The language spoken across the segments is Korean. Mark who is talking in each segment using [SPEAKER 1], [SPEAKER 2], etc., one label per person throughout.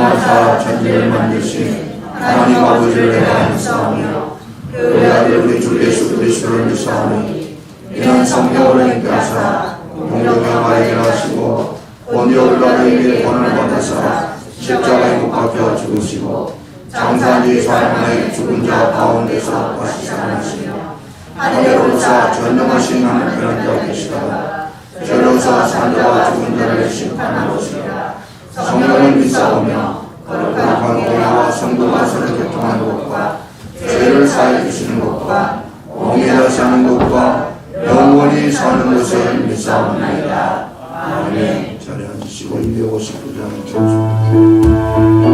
[SPEAKER 1] 인도하사 천지를 만드신 하나님 아버지를 대하였사오며 그 외아들 우리 주 예수 그리스도를 믿사오니 이는 성령으로 인도하사 동정녀마에게 하시고 본디오 빌라도에게 권한을 받으사 십자가에 못 박혀 죽으시고 장사한 지 사흘 죽은 자 가운데서 다시 살아나시며 하늘에 오르사 전능하신 하나님 자 계시다가 저로서 산 자와 죽은 자를 심판하시리라. 성령을 믿사오며 거룩한 공회와 성도가 서로 교통하는 것과 죄를 사해 주시는 것과 몸이 다시 하는 것과 영원히 사는 것을 믿사옵나이다. 아멘. 자리에 앉으시고 259장 켜주십니다.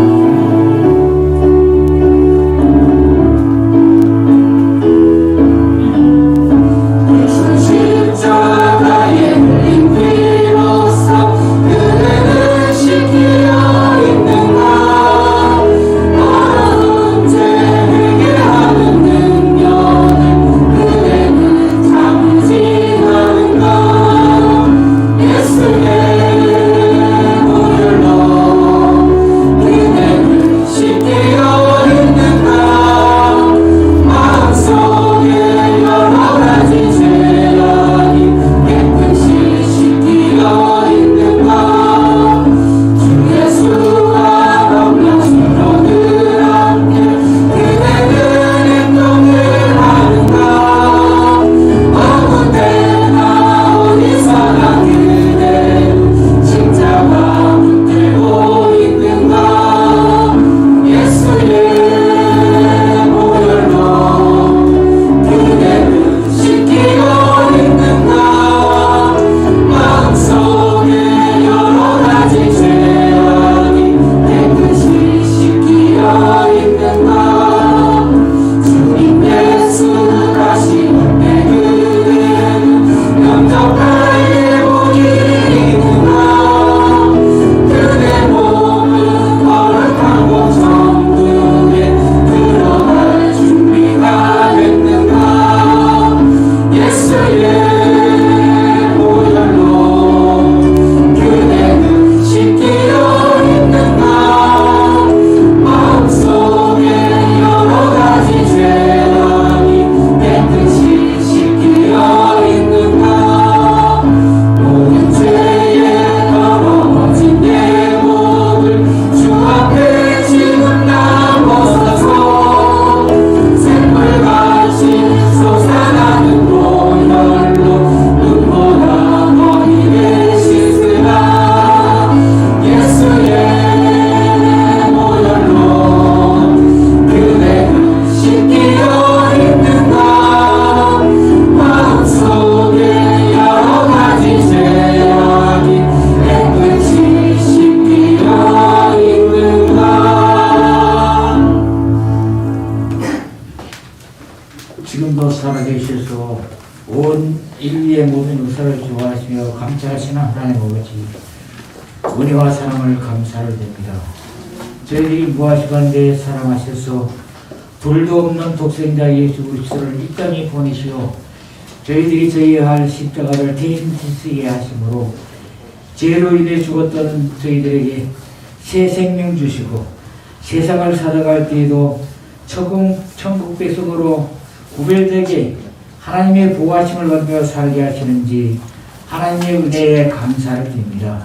[SPEAKER 2] 지금도 살아계셔서 온 인류의 모든 의사를 좋아하시며 감찰하시는 하나님 아버지, 은혜와 사랑을 감사를 드립니다. 저희들이 무엇이건데 사랑하셔서 둘도 없는 독생자 예수 그리스도를 이 땅에 보내시어 저희들이 져야 할 십자가를 대신지게 하심으로 죄로 인해 죽었던 저희들에게 새 생명 주시고 세상을 살아갈 때에도 천국 백성으로 구별되게 하나님의 보호하심을 받며 살게 하시는지 하나님의 은혜에 감사를 드립니다.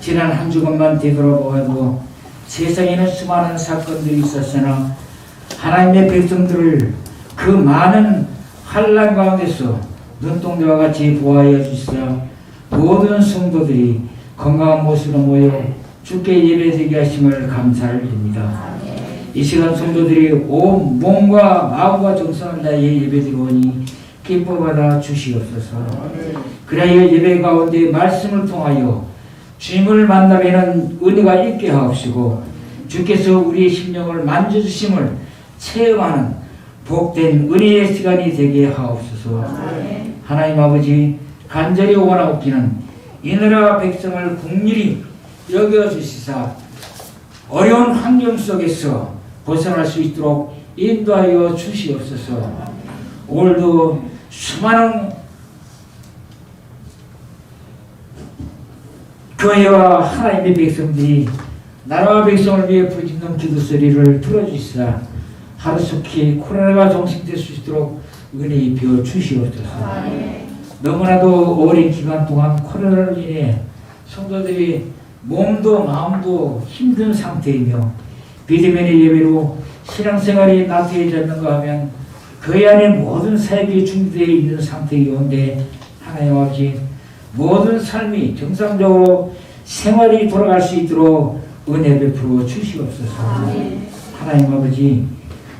[SPEAKER 2] 지난 한 주간만 되돌아보아도 세상에는 수많은 사건들이 있었으나 하나님의 백성들을 그 많은 환난 가운데서 눈동자와 같이 보호하여 주시사 모든 성도들이 건강한 모습으로 모여 주께 예배드리게 하심을 감사를 드립니다. 이 시간 성도들이 온 몸과 마음과 정성을 다해 예배드리오니 기뻐받아 주시옵소서. 그리하여 예배 가운데 말씀을 통하여 주님을 만나뵈는 은혜가 있게 하옵시고 주께서 우리의 심령을 만져주심을 체험하는 복된 은혜의 시간이 되게 하옵소서. 하나님 아버지, 간절히 원하옵기는 이 나라 백성을 국률이 여겨주시사 어려운 환경 속에서 벗어날 수 있도록 인도하여 주시옵소서. 오늘도 수많은 교회와 하나님의 백성들이 나라와 백성을 위해 부르짖는 기도소리를 들어주시사 하루속히 코로나가 종식될 수 있도록 은혜 입혀 주시옵소서. 너무나도 오랜 기간 동안 코로나로 인해 성도들이 몸도 마음도 힘든 상태이며 비대면의 예배로 신앙생활이 나태해졌는가 하면 그 안에 모든 사역이 준비되어 있는 상태이온데 하나님 아버지 모든 삶이 정상적으로 생활이 돌아갈 수 있도록 은혜 베풀어 주시옵소서. 하나님 아버지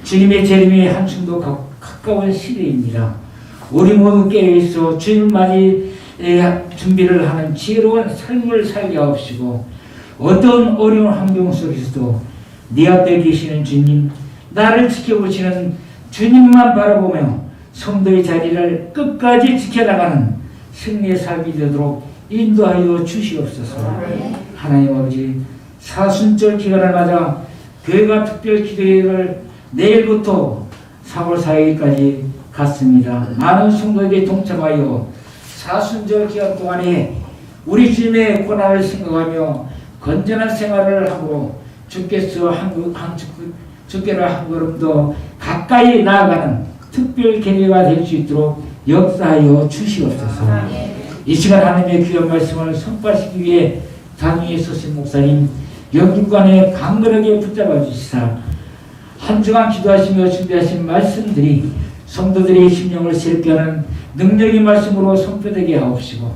[SPEAKER 2] 주님의 재림이 한층 더 가까운 시대입니다. 우리 모두 깨어있어 주님 맞이 준비를 하는 지혜로운 삶을 살게 하옵시고 어떤 어려운 환경 속에서도 네 앞에 계시는 주님 나를 지켜보시는 주님만 바라보며 성도의 자리를 끝까지 지켜나가는 승리의 삶이 되도록 인도하여 주시옵소서. 하나님 아버지 사순절 기간을 맞아 교회가 특별 기도회를 내일부터 4월 4일까지 갔습니다. 많은 성도에게 동참하여 사순절 기간 동안에 우리 주님의 고난을 생각하며 건전한 생활을 하고 주께로 한 걸음 더 가까이 나아가는 특별 계기가 될 수 있도록 역사하여 주시옵소서. 이 시간 하나님의 귀한 말씀을 선포하시기 위해 당위에 서신 목사님 영주관에 강건하게 붙잡아 주시사 한 주간 기도하시며 준비하신 말씀들이 성도들의 심령을 새롭게 하는 능력의 말씀으로 선포되게 하옵시고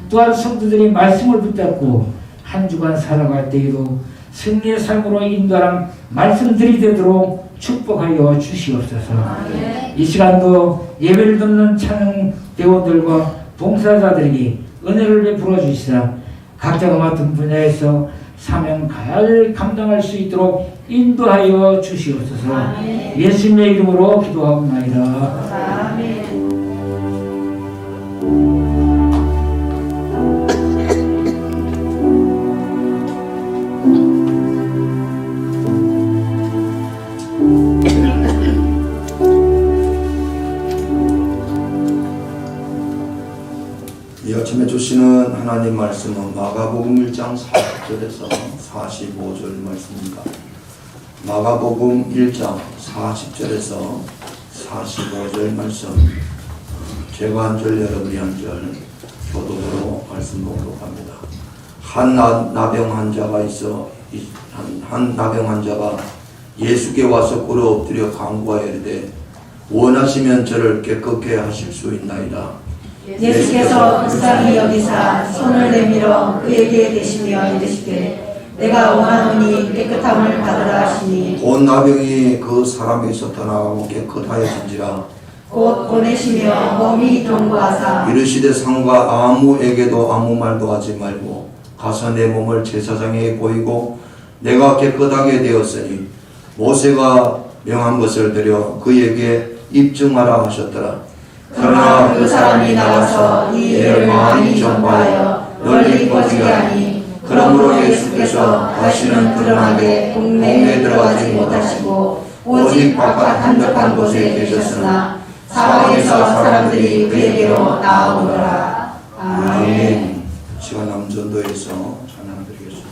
[SPEAKER 2] 또한 성도들이 말씀을 붙잡고 한 주간 살아갈 때에도 승리의 삶으로 인도하는 말씀들이 되도록 축복하여 주시옵소서. 이 시간도 예배를 듣는 찬양 대원들과 봉사자들에게 은혜를 베풀어 주시사 각자가 맡은 분야에서 사명 잘 감당할 수 있도록 인도하여 주시옵소서. 예수님의 이름으로 기도하옵나이다.
[SPEAKER 1] 이 아침에 주시는 하나님 말씀은 마가복음 1장 40절에서 45절 말씀입니다. 마가복음 1장 40절에서 45절 말씀 제가 한 절 여러분이 한 절 교독으로 말씀 봉독합니다. 한 나병 환자가 있어 한 나병 환자가 예수께 와서 꿇어 엎드려 간구하여 이르되 원하시면 저를 깨끗게 하실 수 있나이다.
[SPEAKER 3] 예수께서 불쌍히 여기사 손을 내밀어 그에게 대시며 이르시되 내가 원하노니 깨끗함을 받으라 하시니
[SPEAKER 1] 온 나병이 그 사람에게서 떠나가고 깨끗하여진지라.
[SPEAKER 3] 곧 보내시며 몸이 동거하사
[SPEAKER 1] 이르시되 상과 아무에게도 아무 말도 하지 말고 가서 내 몸을 제사장에게 보이고 내가 깨끗하게 되었으니 모세가 명한 것을 드려 그에게 입증하라 하셨더라.
[SPEAKER 3] 그러나 그 사람이 나와서 이 일을 많이 전파하여 널리 퍼지게 하니 그러므로 예수께서 다시는 드러나게 동네에 들어가지 못하시고 오직 바깥 한적한 곳에 계셨으나 사방에서 사람들이 그에게로 나아오더라. 아멘.
[SPEAKER 1] 시간 남전도에서 찬양드리겠습니다.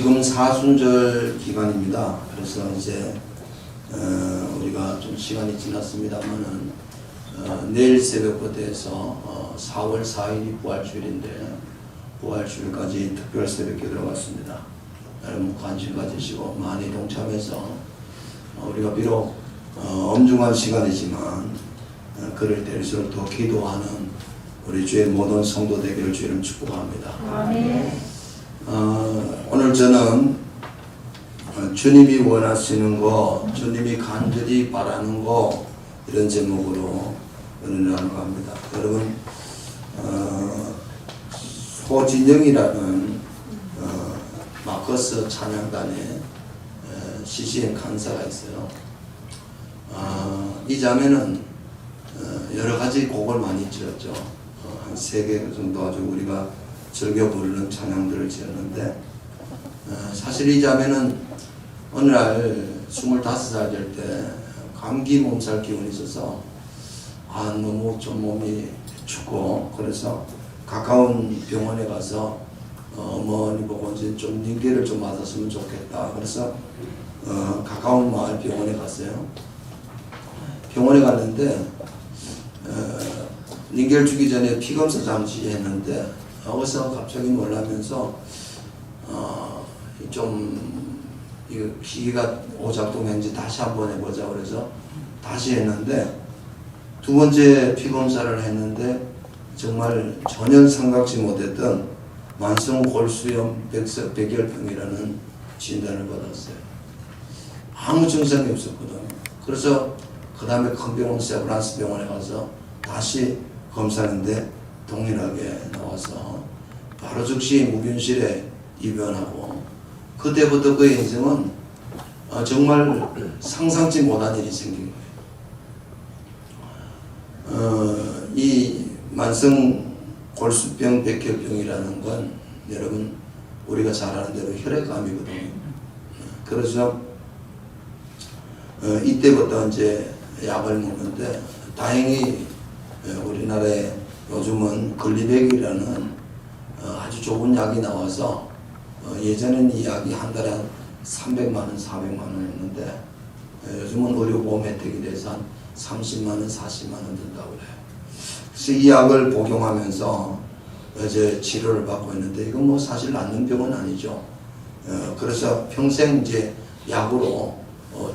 [SPEAKER 1] 지금 사순절 기간입니다. 그래서 이제 우리가 좀 시간이 지났습니다만은 내일 새벽부터 해서 4월 4일이 부활주일인데 부활주일까지 특별 새벽 기도로 갔습니다. 여러분 관심 가지시고 많이 동참해서 우리가 비록 엄중한 시간이지만 그럴 때일수록 더 기도하는 우리 주의 모든 성도 되기를 주의 이름 축복합니다.
[SPEAKER 3] 아멘.
[SPEAKER 1] 오늘 저는 주님이 원하시는 거, 주님이 간절히 바라는 거 이런 제목으로 은혜를 나눠갑니다. 여러분 소진영이라는 마커스 찬양단의 CCM 강사가 있어요. 이 자매는 여러 가지 곡을 많이 지었죠. 한 3개 정도 아주 우리가 즐겨 부르는 찬양들을 지었는데 사실 이 자매는 어느 날 25살 될 때 감기 몸살 기운이 있어서 너무 좀 몸이 춥고 그래서 가까운 병원에 가서 어머니 보고 이제 좀 링겔을 좀 맞았으면 좋겠다. 그래서 가까운 마을 병원에 갔어요. 병원에 갔는데 링겔 주기 전에 피검사 잠시 했는데 거기서 갑자기 놀라면서 좀 이거 기계가 오작동했는지 다시 한번 해보자 그래서 다시 했는데 두 번째 피검사를 했는데 정말 전혀 생각지 못했던 만성 골수염 백열병이라는 진단을 받았어요. 아무 증상이 없었거든요. 그래서 그 다음에 큰 병원 세브란스 병원에 가서 다시 검사하는데 동일하게 나와서 바로 즉시 무균실에 입원하고 그때부터 그의 인생은 정말 상상치 못한 일이 생긴 거예요. 이 만성 골수병 백혈병이라는 건 여러분 우리가 잘 아는 대로 혈액암이거든요. 그래서 이때부터 이제 약을 먹는데 다행히 우리나라에 요즘은 글리백이라는 아주 좋은 약이 나와서 예전에는 이 약이 한 달에 한 300만 원, 400만 원이었는데 요즘은 의료보험 혜택이 돼서 한 30만 원, 40만 원 든다고 그래요. 그래서 이 약을 복용하면서 이제 치료를 받고 있는데 이건 뭐 사실 낫는 병은 아니죠. 그래서 평생 이제 약으로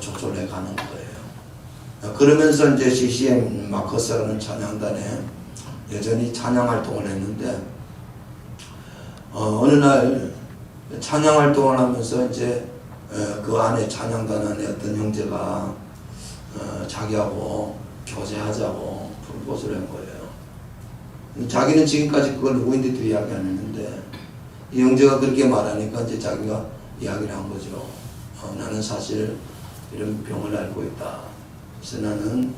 [SPEAKER 1] 조절해 가는 거예요. 그러면서 이제 CCM 마커스라는 찬양단에 여전히 찬양 활동을 했는데 어느 날 찬양 활동을 하면서 이제 그 안에 찬양단 안에 어떤 형제가 자기하고 교제하자고 프로포즈를 한 거예요. 자기는 지금까지 그걸 누구인지도 이야기 안 했는데 이 형제가 그렇게 말하니까 이제 자기가 이야기를 한 거죠. 나는 사실 이런 병을 앓고 있다. 그래서 나는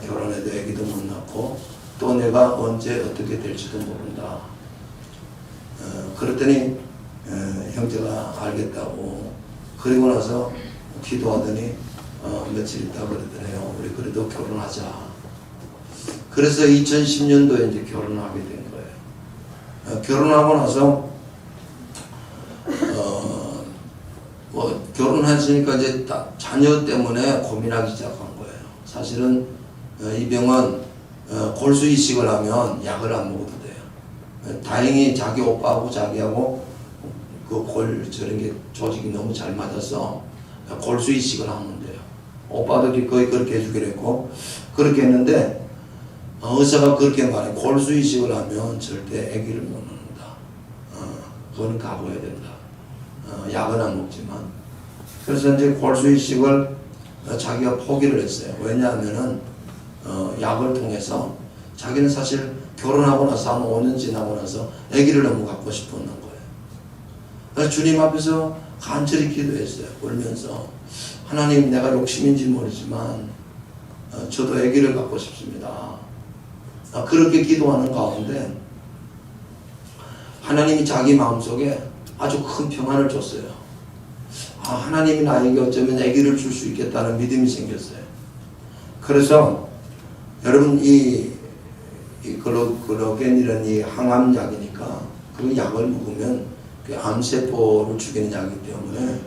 [SPEAKER 1] 결혼해도 애기도 못 낳고 또 내가 언제 어떻게 될지도 모른다. 그랬더니 형제가 알겠다고 그리고 나서 기도하더니 며칠 있다 그러더래요. 우리 그래도 결혼하자. 그래서 2010년도에 이제 결혼을 하게 된 거예요. 결혼하고 나서 뭐 결혼했으니까 이제 자녀 때문에 고민하기 시작한 거예요. 사실은 이 병은 골수 이식을 하면 약을 안 먹어도 돼요. 다행히 자기 오빠하고 자기하고 그 골 저런 게 조직이 너무 잘 맞아서 골수 이식을 하면 돼요. 오빠도 거의 그렇게 해주기로 했고 그렇게 했는데 의사가 그렇게 말해. 골수 이식을 하면 절대 아기를 못 낳는다. 그거는 각오해야 된다. 약은 안 먹지만. 그래서 이제 골수 이식을 자기가 포기를 했어요. 왜냐하면은 약을 통해서 자기는 사실 결혼하고 나서 한 5년 지나고 나서 아기를 너무 갖고 싶었는 거예요. 그래서 주님 앞에서 간절히 기도했어요. 울면서 하나님 내가 욕심인지 모르지만 저도 아기를 갖고 싶습니다. 그렇게 기도하는 가운데 하나님이 자기 마음속에 아주 큰 평안을 줬어요. 하나님이 나에게 어쩌면 아기를 줄 수 있겠다는 믿음이 생겼어요. 그래서 여러분 이 글로겐이라는 이 항암약이니까 그 약을 먹으면 그 암세포를 죽이는 약이기 때문에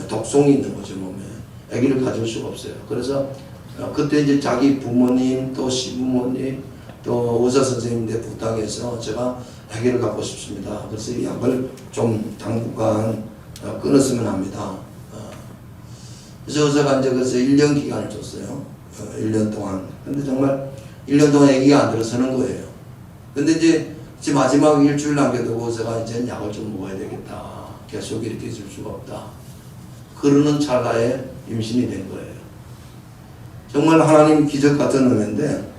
[SPEAKER 1] 독성이 있는 거죠, 몸에. 아기를 가질 수가 없어요. 그래서 그때 이제 자기 부모님 또 시부모님 또 의사 선생님들 부탁해서 제가 아기를 갖고 싶습니다. 그래서 이 약을 좀 당분간 끊었으면 합니다. 그래서 의사가 이제 그래서 1년 기간을 줬어요. 1년 동안. 근데 정말 1년 동안 아기가 안 들어서는 거예요. 근데 이제 마지막 일주일 남겨두고 제가 이제 약을 좀 먹어야 되겠다. 계속 이렇게 있을 수가 없다. 그러는 찰나에 임신이 된 거예요. 정말 하나님 기적 같은 은혜인데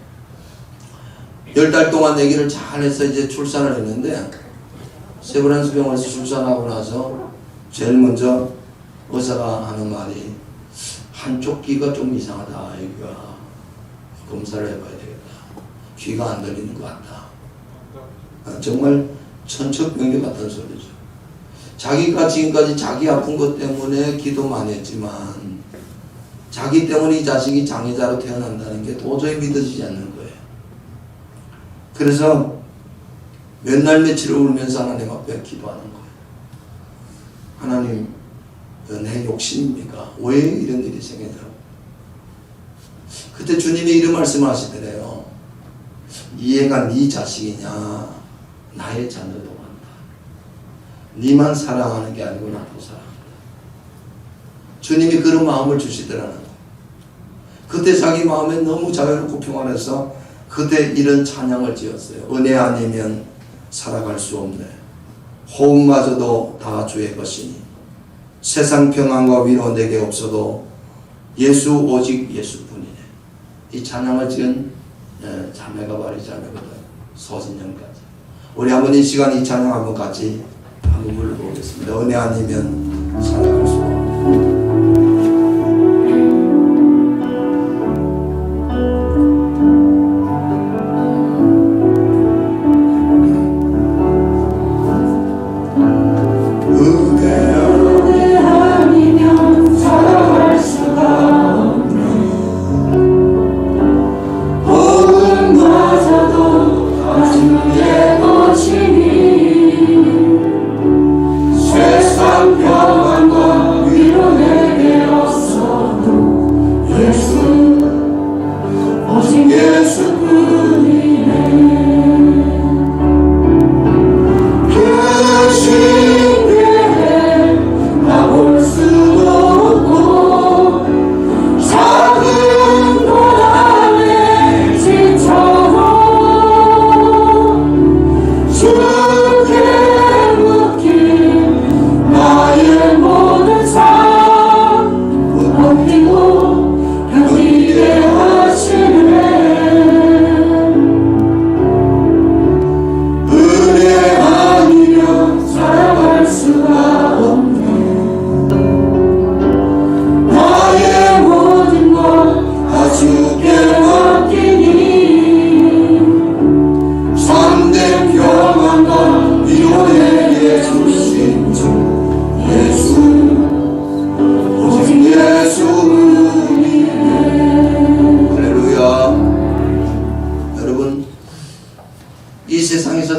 [SPEAKER 1] 10달 동안 아기를 잘해서 이제 출산을 했는데 세브란스 병원에서 출산하고 나서 제일 먼저 의사가 하는 말이 한쪽 귀가 좀 이상하다. 아기가 검사를 해봐야 되겠다. 귀가 안 들리는 것 같다. 정말 천천병력 같은 소리죠. 자기가 지금까지 자기 아픈 것 때문에 기도 많이 했지만 자기 때문에 이 자식이 장애자로 태어난다는 게 도저히 믿어지지 않는 거예요. 그래서 몇 날 며칠을 울면서 하나님 앞에 기도하는 거예요. 하나님, 내 욕심입니까? 왜 이런 일이 생기냐고. 그때 주님이 이런 말씀을 하시더래요. 얘가 네 자식이냐? 나의 자녀도 한다. 네만 사랑하는 게 아니고 나도 사랑한다. 주님이 그런 마음을 주시더라는 거예요. 그때 자기 마음에 너무 자유롭고 평안해서 그때 이런 찬양을 지었어요. 은혜 아니면 살아갈 수 없네. 호흡마저도 다 주의 것이니 세상 평안과 위로 내게 없어도 예수 오직 예수뿐이네. 이 찬양을 지은 자매가 바로 이 자매거든. 서진영까지. 우리 한번 이 시간 이 찬양 한번 같이 한번 불러보겠습니다. 은혜 아니면 살아갈 수 없네.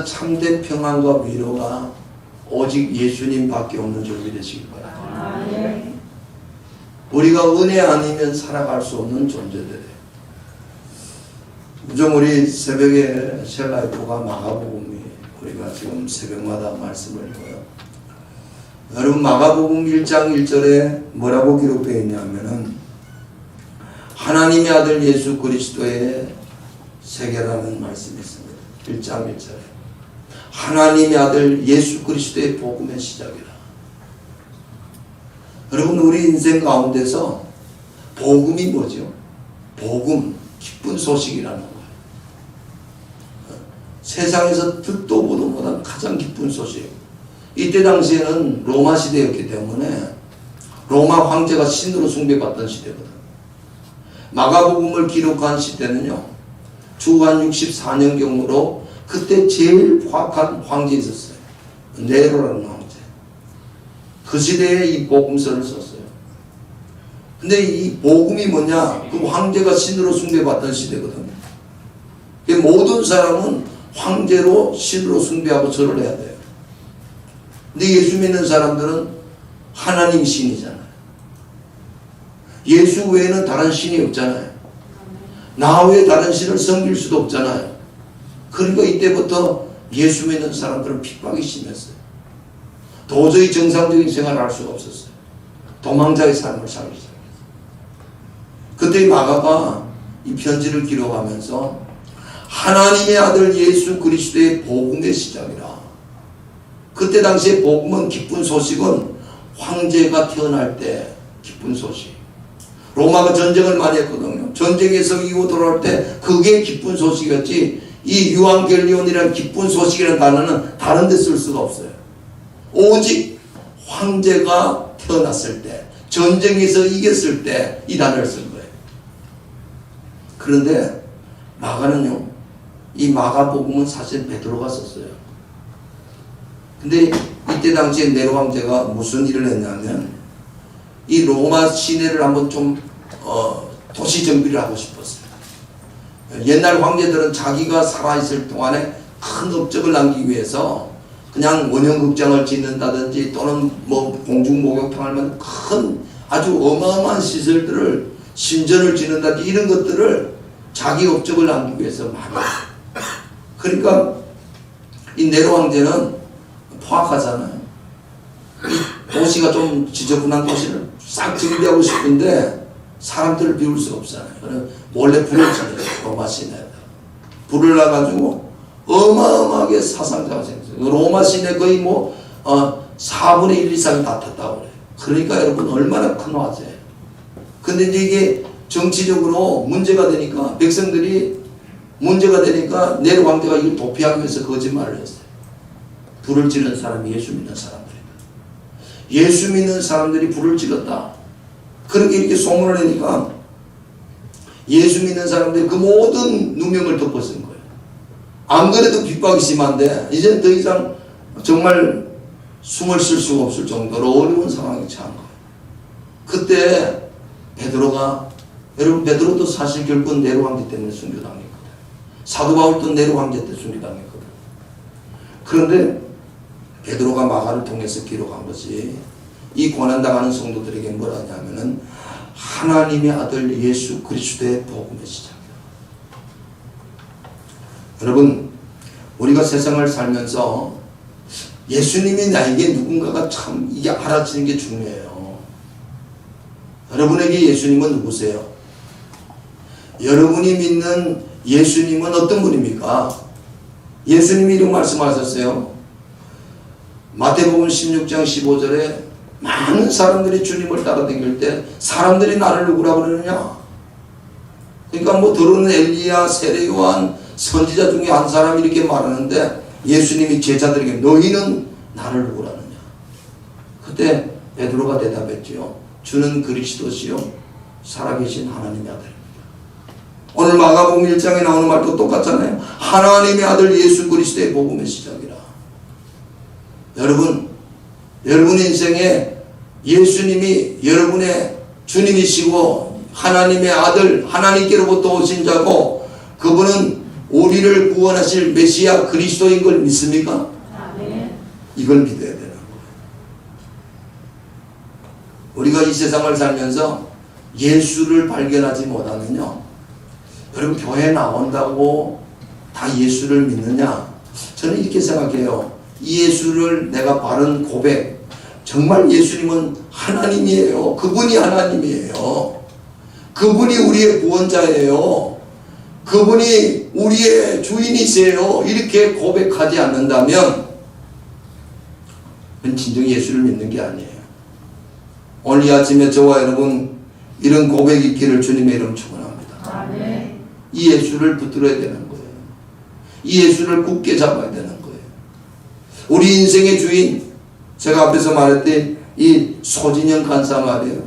[SPEAKER 1] 참된 평안과 위로가 오직 예수님밖에 없는 줄을 믿으시기 바랍니다. 우리가 은혜 아니면 살아갈 수 없는 존재들이에요. 좀 우리 새벽에 셀라이프가 마가복음이 우리가 지금 새벽마다 말씀을 읽어요. 여러분 마가복음 1장 1절에 뭐라고 기록되어 있냐면은 하나님의 아들 예수 그리스도의 세계라는 말씀이 있습니다. 1장 1절에 하나님의 아들 예수 그리스도의 복음의 시작이라. 여러분 우리 인생 가운데서 복음이 뭐죠? 복음, 기쁜 소식이라는 거예요. 세상에서 듣도 보도 못한 가장 기쁜 소식. 이때 당시에는 로마 시대였기 때문에 로마 황제가 신으로 숭배받던 시대거든. 마가복음을 기록한 시대는요 주한 64년경으로 그때 제일 포악한 황제 있었어요. 네로라는 황제. 그 시대에 이 복음서를 썼어요. 근데 이 복음이 뭐냐? 그 황제가 신으로 숭배받던 시대거든요. 그, 그, 그, 그, 그, 그, 그, 그, 그, 그, 그, 그, 그, 그, 그, 그, 그, 모든 사람은 황제로 신으로 숭배하고 절을 해야 돼요. 근데 예수 믿는 사람들은 하나님 신이잖아요. 예수 외에는 다른 신이 없잖아요. 나 외에 다른 신을 섬길 수도 없잖아요. 그러니까 이때부터 예수 믿는 사람들은 핍박이 심했어요. 도저히 정상적인 생활을 할 수가 없었어요. 도망자의 삶을 살기 시작했어요. 그때 마가가 이 편지를 기록하면서 하나님의 아들 예수 그리스도의 복음의 시작이라. 그때 당시에 복음은, 기쁜 소식은 황제가 태어날 때 기쁜 소식. 로마가 전쟁을 많이 했거든요. 전쟁에서 이기고 돌아올 때 그게 기쁜 소식이었지, 이 유앙겔리온이라는 기쁜 소식이라는 단어는 다른 데 쓸 수가 없어요. 오직 황제가 태어났을 때, 전쟁에서 이겼을 때 이 단어를 쓴 거예요. 그런데 마가는요, 이 마가복음은 사실 베드로가 썼어요. 근데 이때 당시에 네로 황제가 무슨 일을 했냐면, 이 로마 시내를 한번 좀 도시 정비를 하고 싶었어요. 옛날 황제들은 자기가 살아있을 동안에 큰 업적을 남기기 위해서 그냥 원형극장을 짓는다든지 또는 뭐 공중목욕탕을 만든 큰 아주 어마어마한 시설들을, 신전을 짓는다든지 이런 것들을 자기 업적을 남기기 위해서 많이 했어요. 그러니까 이 네로 황제는 포악하잖아요. 이 도시가 좀 지저분한 도시를 싹 정비하고 싶은데 사람들을 비울 수가 없잖아요. 그래서 몰래 불을 지냈어요. 로마 시내에다 불을 놔가지고 어마어마하게 사상자가 생겼어요. 로마 시내 거의 뭐 4분의 1 이상이 다 탔다고 그래요. 그러니까 여러분 얼마나 큰 화제예요. 근데 이제 이게 정치적으로 문제가 되니까, 백성들이 문제가 되니까 네로 황제가 이걸 도피하기 위해서 거짓말을 했어요. 불을 지른 사람이 예수 믿는 사람들이다. 예수 믿는 사람들이 불을 질렀다. 그렇게 이렇게 소문을 내니까 예수 믿는 사람들이 그 모든 누명을 덮어쓴 거예요. 안 그래도 핍박이 심한데 이제는 더 이상 정말 숨을 쉴 수가 없을 정도로 어려운 상황이 처한 거예요. 그때 베드로가, 여러분 베드로도 사실 결국은 네로 황제 때문에 순교당했거든요. 사도 바울도 네로 황제 때 순교당했거든요. 그런데 베드로가 마가를 통해서 기록한 것이 이 고난당하는 성도들에게 뭐라 하냐면은 하나님의 아들 예수 그리스도의 복음의 시작이다. 여러분, 우리가 세상을 살면서 예수님이 나에게 누군가가 참 이게 알아지는 게 중요해요. 여러분에게 예수님은 누구세요? 여러분이 믿는 예수님은 어떤 분입니까? 예수님이 이런 말씀하셨어요. 마태복음 16장 15절에 많은 사람들이 주님을 따라다닐 때 사람들이 나를 누구라고 그러느냐? 그러니까 뭐 들어오는 엘리야, 세례 요한, 선지자 중에 한 사람이 이렇게 말하는데 예수님이 제자들에게 너희는 나를 누구라느냐? 그때 베드로가 대답했지요. 주는 그리스도시요 살아계신 하나님의 아들입니다. 오늘 마가복음 1장에 나오는 말도 똑같잖아요. 하나님의 아들 예수 그리스도의 복음의 시작이라. 여러분, 여러분 인생에 예수님이 여러분의 주님이시고 하나님의 아들, 하나님께로부터 오신 자고 그분은 우리를 구원하실 메시아 그리스도인 걸 믿습니까?
[SPEAKER 3] 아멘.
[SPEAKER 1] 이걸 믿어야 되는 거예요. 우리가 이 세상을 살면서 예수를 발견하지 못하면요, 여러분 교회 나온다고 다 예수를 믿느냐? 저는 이렇게 생각해요. 이 예수를 내가 바른 고백, 정말 예수님은 하나님이에요. 그분이 하나님이에요. 그분이 우리의 구원자예요. 그분이 우리의 주인이세요. 이렇게 고백하지 않는다면 그건 진정 예수를 믿는 게 아니에요. 오늘 이 아침에 저와 여러분 이런 고백이 있기를 주님의 이름 축원합니다.
[SPEAKER 3] 아멘.
[SPEAKER 1] 이 예수를 붙들어야 되는 거예요. 이 예수를 굳게 잡아야 되는 거예요. 우리 인생의 주인, 제가 앞에서 말했듯 이 소진영 간사 말이에요.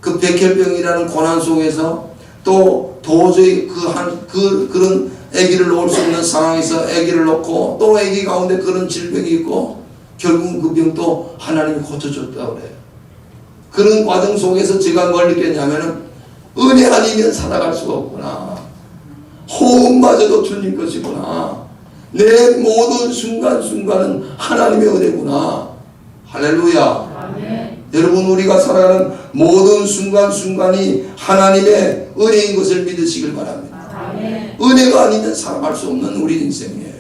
[SPEAKER 1] 그 백혈병이라는 고난 속에서 또 도저히 그런 아기를 놓을 수 없는 상황에서 아기를 놓고 또 아기 가운데 그런 질병이 있고 결국은 그 병도 하나님이 고쳐줬다고 그래요. 그런 과정 속에서 제가 뭘 느꼈냐면은 은혜 아니면 살아갈 수가 없구나. 호흡마저도 주님 것이구나. 내 모든 순간순간은 하나님의 은혜구나. 할렐루야. 여러분, 우리가 살아가는 모든 순간순간이 하나님의 은혜인 것을 믿으시길 바랍니다. 은혜가 아니면 살아갈 수 없는 우리 인생이에요.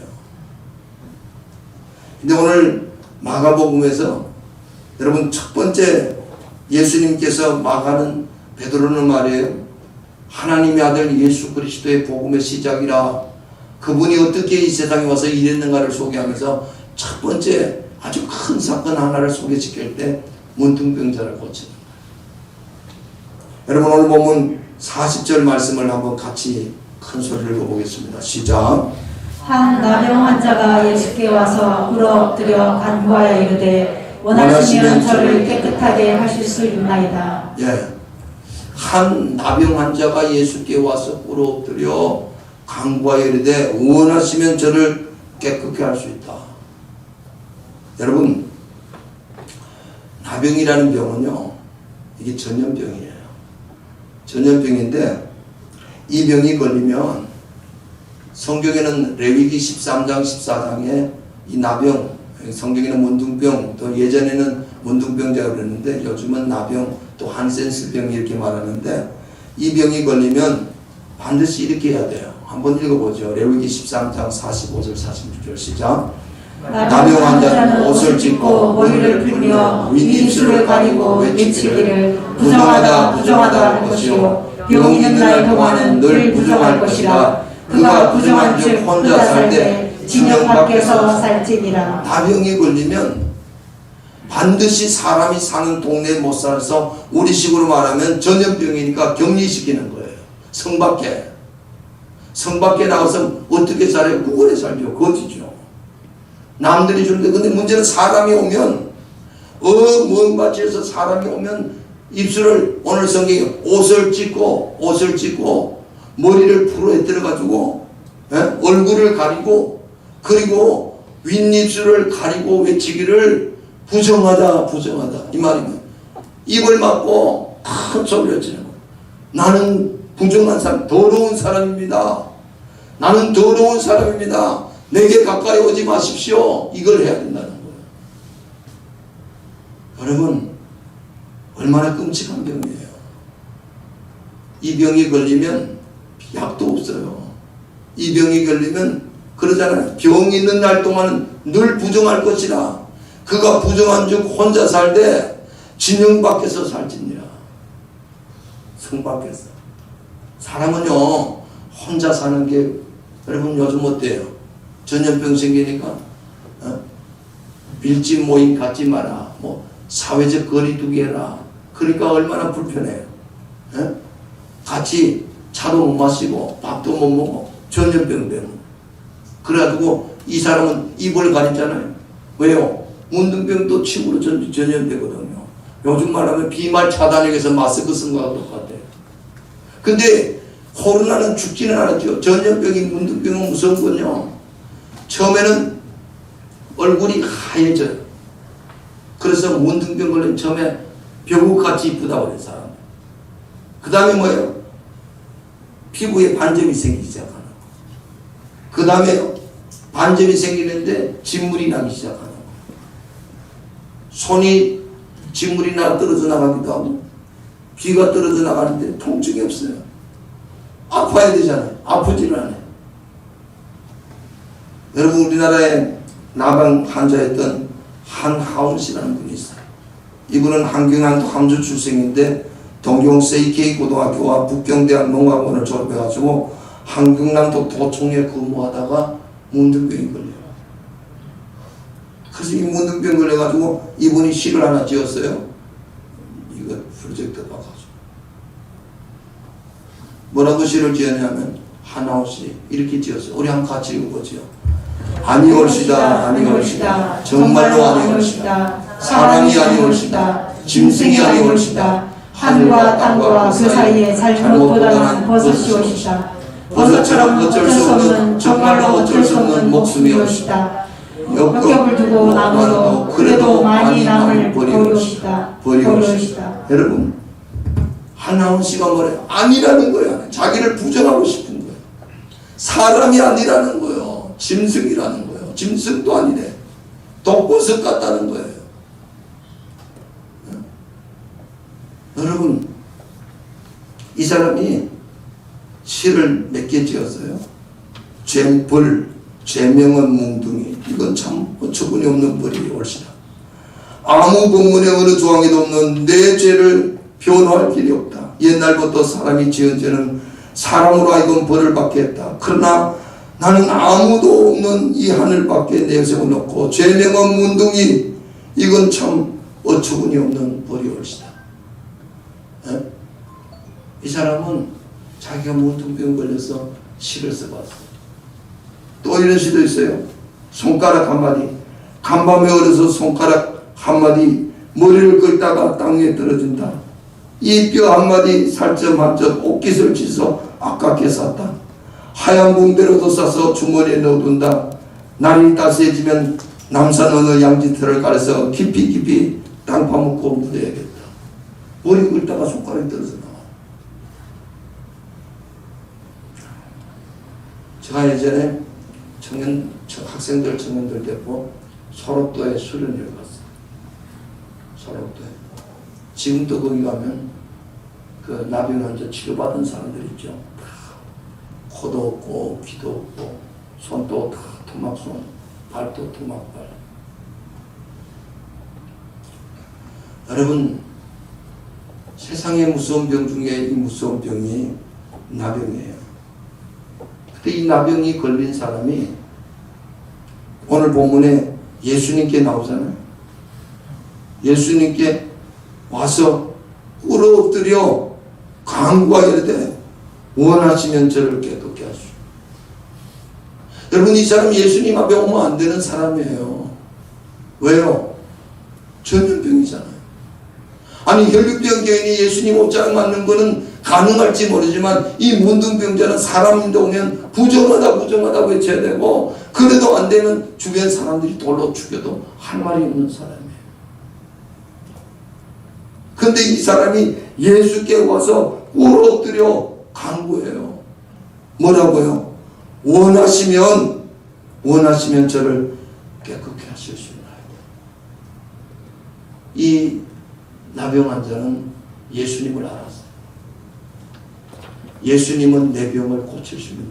[SPEAKER 1] 근데 오늘 마가복음에서 여러분 첫 번째 예수님께서 마가는 베드로는 말이에요. 하나님의 아들 예수 그리스도의 복음의 시작이라, 그분이 어떻게 이 세상에 와서 일했는가를 소개하면서 첫 번째 아주 큰 사건 하나를 소개시킬 때 문둥병자를 고치는 거예요. 여러분, 오늘 보면 40절 말씀을 한번 같이 큰 소리를 읽어보겠습니다. 시작.
[SPEAKER 3] 한 나병 환자가 예수께 와서 꿇어 엎드려 간구하여 이르되 원하시면 저를 깨끗하게 하실 수 있나이다.
[SPEAKER 1] 예, 한 나병 환자가 예수께 와서 꿇어 엎드려 간구하여 이르되 원하시면 저를 깨끗게 할 수 있다. 여러분, 나병이라는 병은요, 이게 전염병이에요. 전염병인데 이 병이 걸리면 성경에는 레위기 13장 14장에 이 나병, 성경에는 문둥병, 또 예전에는 문둥병자라고 그랬는데 요즘은 나병, 또 한센스병 이렇게 말하는데, 이 병이 걸리면 반드시 이렇게 해야 돼요. 한번 읽어보죠. 레위기 13장 45절 46절 시작. 나병 환자는 옷을 찢고 머리를 풀며 윗입술을 가리고 외치기를 부정하다 부정하다 할 것이요 병 있는 날 동안은 늘 부정할 것이라. 그가 부정한 즉 혼자 살 때 진영 밖에서 살지니라. 나병이 걸리면 반드시 사람이 사는 동네에 못 살아서 우리식으로 말하면 전염병이니까 격리시키는 거예요. 성 밖에 나가서 어떻게 살아요? 구걸에 살죠. 거지죠. 남들이 주는데, 근데 문제는 사람이 오면 먼 밭에서 사람이 오면 입술을, 오늘 성경에 옷을 찢고 머리를 풀어뜨려 가지고 얼굴을 가리고, 그리고 윗입술을 가리고 외치기를 부정하다 이 말이면 입을 막고 큰 소리를 지르는 거예요. 나는 부정한 사람, 더러운 사람입니다. 나는 더러운 사람입니다. 내게 가까이 오지 마십시오. 이걸 해야 된다는 거예요. 여러분, 얼마나 끔찍한 병이에요. 이 병이 걸리면 약도 없어요. 이 병이 걸리면 그러잖아요. 병이 있는 날 동안은 늘 부정할 것이라. 그가 부정한 즉 혼자 살되 진영 밖에서 살지니라. 성 밖에서. 사람은요, 혼자 사는 게, 여러분 요즘 어때요? 전염병 생기니까 밀집 모임 갖지 마라, 뭐 사회적 거리두기 해라. 그러니까 얼마나 불편해요. 같이 차도 못 마시고 밥도 못 먹고 전염병 되는. 그래가지고 이 사람은 입을 가리잖아요. 왜요? 문둥병도 침으로 전염되거든요. 요즘 말하면 비말 차단하기 위해서 마스크 쓴 거하고 똑같아요. 근데 코로나는 죽지는 않았죠. 전염병이, 문둥병은 무서운 건요, 처음에는 얼굴이 하얘져요. 그래서 문둥병 걸리면 처음에 벼룩같이 이쁘다고 그래요, 사람. 그 다음에 뭐예요? 피부에 반점이 생기기 시작하는 거예요. 그 다음에 반점이 생기는데 진물이 나기 시작하는 거예요. 손이 진물이 나 떨어져 나가기도 하고, 귀가 떨어져 나가는데 통증이 없어요. 아파야 되잖아요. 아프지는 않아요. 여러분, 우리나라에 나병 환자였던 한하운 씨라는 분이 있어요. 이분은 한경남도 함주 출생인데 동경 세이케이 고등학교와 북경대학 농학원을 졸업해가지고 한경남도 도청에 근무하다가 문둥병이 걸려요. 그래서 이 문둥병 걸려가지고 이분이 시를 하나 지었어요. 이거 프로젝트 봐가지고 뭐라고 시를 지었냐면, 한하운 씨 이렇게 지었어요. 우리 한번 같이 읽어보죠. 아니올시다 아니올시다 정말로 아니올시다. 사람이 아니올시다. 짐승이 아니올시다. 하늘과 땅과 그 사이에 잘못보다는 버섯이올시다. 버섯처럼 어쩔 수 없는, 정말로 어쩔 수 없는 목숨이올시다. 역ገብ을 두고 나눠도 그래도 많이 남을 버리올시다. 여러분, 한하운 씨가 뭐래요? 아니라는 거야. 자기를 부정하고 싶은 거예요. 사람이 아니라는 거예요. 짐승이라는 거예요. 짐승도 아니래. 독버섯 같다는 거예요. 이 사람이 시를 몇 개 지었어요. 죄벌, 죄명은 뭉둥이. 이건 참 어처구니 없는 벌이 옳시다. 아무 본문에 어느 조항에도 없는 내 죄를 변호할 길이 없다. 옛날부터 사람이 지은 죄는 사람으로 하여금 벌을 받게 했다. 그러나 나는 아무도 없는 이 하늘 밖에 내 영생을 놓고 죄명은 문둥이. 이건 참 어처구니 없는 벌이 옳시다. 에? 이 사람은 자기가 문둥병 걸려서 시를 써봤어. 또 이런 시도 있어요. 손가락 한마디, 간밤에 얼어서 손가락 한마디 머리를 긁다가 땅에 떨어진다. 이 뼈 한마디 살점 한점 옷깃을 찢어 아깝게 쌌다. 하얀 붕대로도 싸서 주머니에 넣어둔다. 날이 따스해지면 남산 어느 양지터를 가려서 깊이 땅 파묻고 묻어야겠다. 머리 긁다가 손가락이 떨어져 나와. 제가 예전에 청년들 데리고 소록도에 수련회를 갔어요. 소록도에. 지금도 거기 가면 그 나병 환자 치료받은 사람들 있죠. 코도 없고 귀도 없고 손도 다 토막손, 발도 토막발. 여러분, 세상의 무서운 병 중에 이 무서운 병이 나병이에요. 근데 이 나병이 걸린 사람이 오늘 본문에 예수님께 나오잖아요. 예수님께 와서 꿇어 엎드려 간구하여 이르되 원하시면 저를 깨끗게 하시오. 여러분, 이 사람 예수님 앞에 오면 안 되는 사람이에요. 왜요? 전염병이잖아요. 아니, 혈류병 여인이 예수님 옷자락 맞는 거는 가능할지 모르지만 이 문둥병자는 사람인데 오면 부정하다 외쳐야 되고, 그래도 안 되면 주변 사람들이 돌로 죽여도 할 말이 없는 사람이에요. 근데 이 사람이 예수께 와서 꿇어 엎드려 간구해요. 뭐라고요? 원하시면 저를 깨끗게 하실 수 있나요? 이 나병 환자는 예수님을 알았어요. 예수님은 내 병을 고칠 수 있는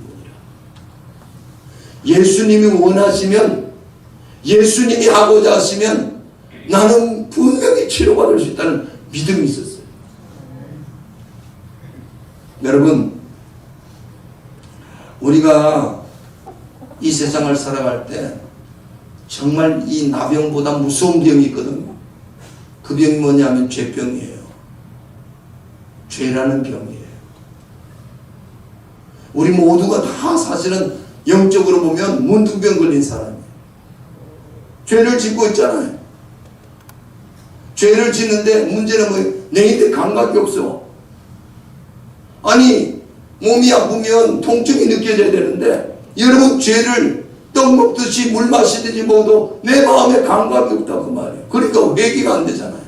[SPEAKER 1] 분이라. 예수님이 원하시면, 예수님이 하고자 하시면 나는 분명히 치료받을 수 있다는 믿음이 있었어요. 여러분, 우리가 이 세상을 살아갈 때 정말 이 나병보다 무서운 병이 있거든요. 그 병이 뭐냐면 죄병이에요. 죄라는 병이에요. 우리 모두가 다 사실은 영적으로 보면 문둥병 걸린 사람이에요. 죄를 짓고 있잖아요. 죄를 짓는데 문제는 뭐예요? 내인데 감각이 없어. 아니, 몸이 아프면 통증이 느껴져야 되는데, 여러분, 죄를 떡 먹듯이 물 마시듯이 먹어도 내 마음에 감각이 없다 그 말이에요. 그러니까 회개가 안 되잖아요.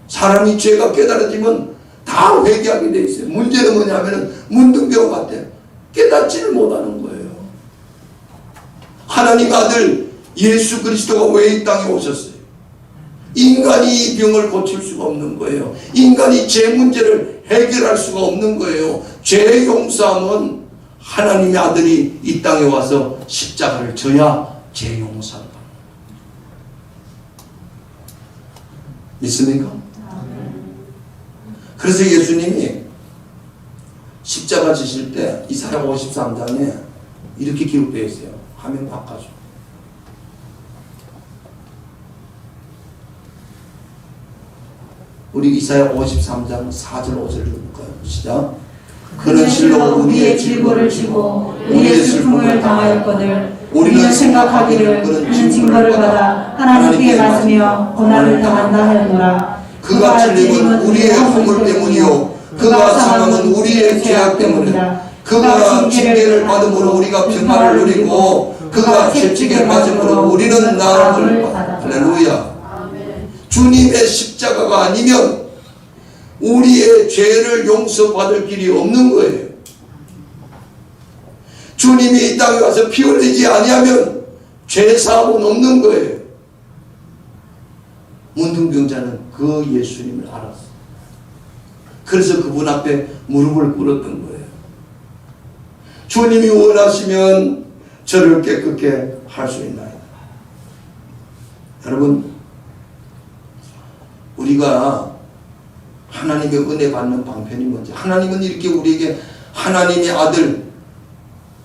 [SPEAKER 1] 사람이 죄가 깨달아지면 다 회개하게 돼 있어요. 문제는 뭐냐면 문둥병 같아요. 깨닫지를 못하는 거예요. 하나님 아들 예수 그리스도가 왜 이 땅에 오셨어요? 인간이 이 병을 고칠 수가 없는 거예요. 인간이 죄 문제를 해결할 수가 없는 거예요. 죄 용서함은 하나님의 아들이 이 땅에 와서 십자가를 져야 죄 용서를 받는 거예요. 믿습니까? 그래서 예수님이 십자가 지실 때 이사야 53장에 이렇게 기록되어 있어요. 화면 바꿔줘. 우리 이사야 53장 4절 5절 읽을까요? 시작. 그는 실로 우리의 질고를 지고 우리의 슬픔을 당하였거늘 우리는 생각하기를 그는 징벌을 받아 하나님께 맞으며 고난을 당한다 하였노라. 그가 찔림은 우리의 허물 때문이요 그가 상함은 우리의 죄악 때문이라. 그가 징계를 받음으로 우리가 평안을 누리고 그가 채찍에 맞음으로 우리는 나음을 받았다. 할렐루야. 주님의 십자가가 아니면 우리의 죄를 용서받을 길이 없는 거예요. 주님이 이 땅에 와서 피 흘리지 아니하면 죄사함은 없는 거예요. 문둥병자는 그 예수님을 알았어요. 그래서 그분 앞에 무릎을 꿇었던 거예요. 주님이 원하시면 저를 깨끗게 할 수 있나이다. 여러분, 우리가 하나님의 은혜 받는 방편이 뭔지, 하나님은 이렇게 우리에게 하나님의 아들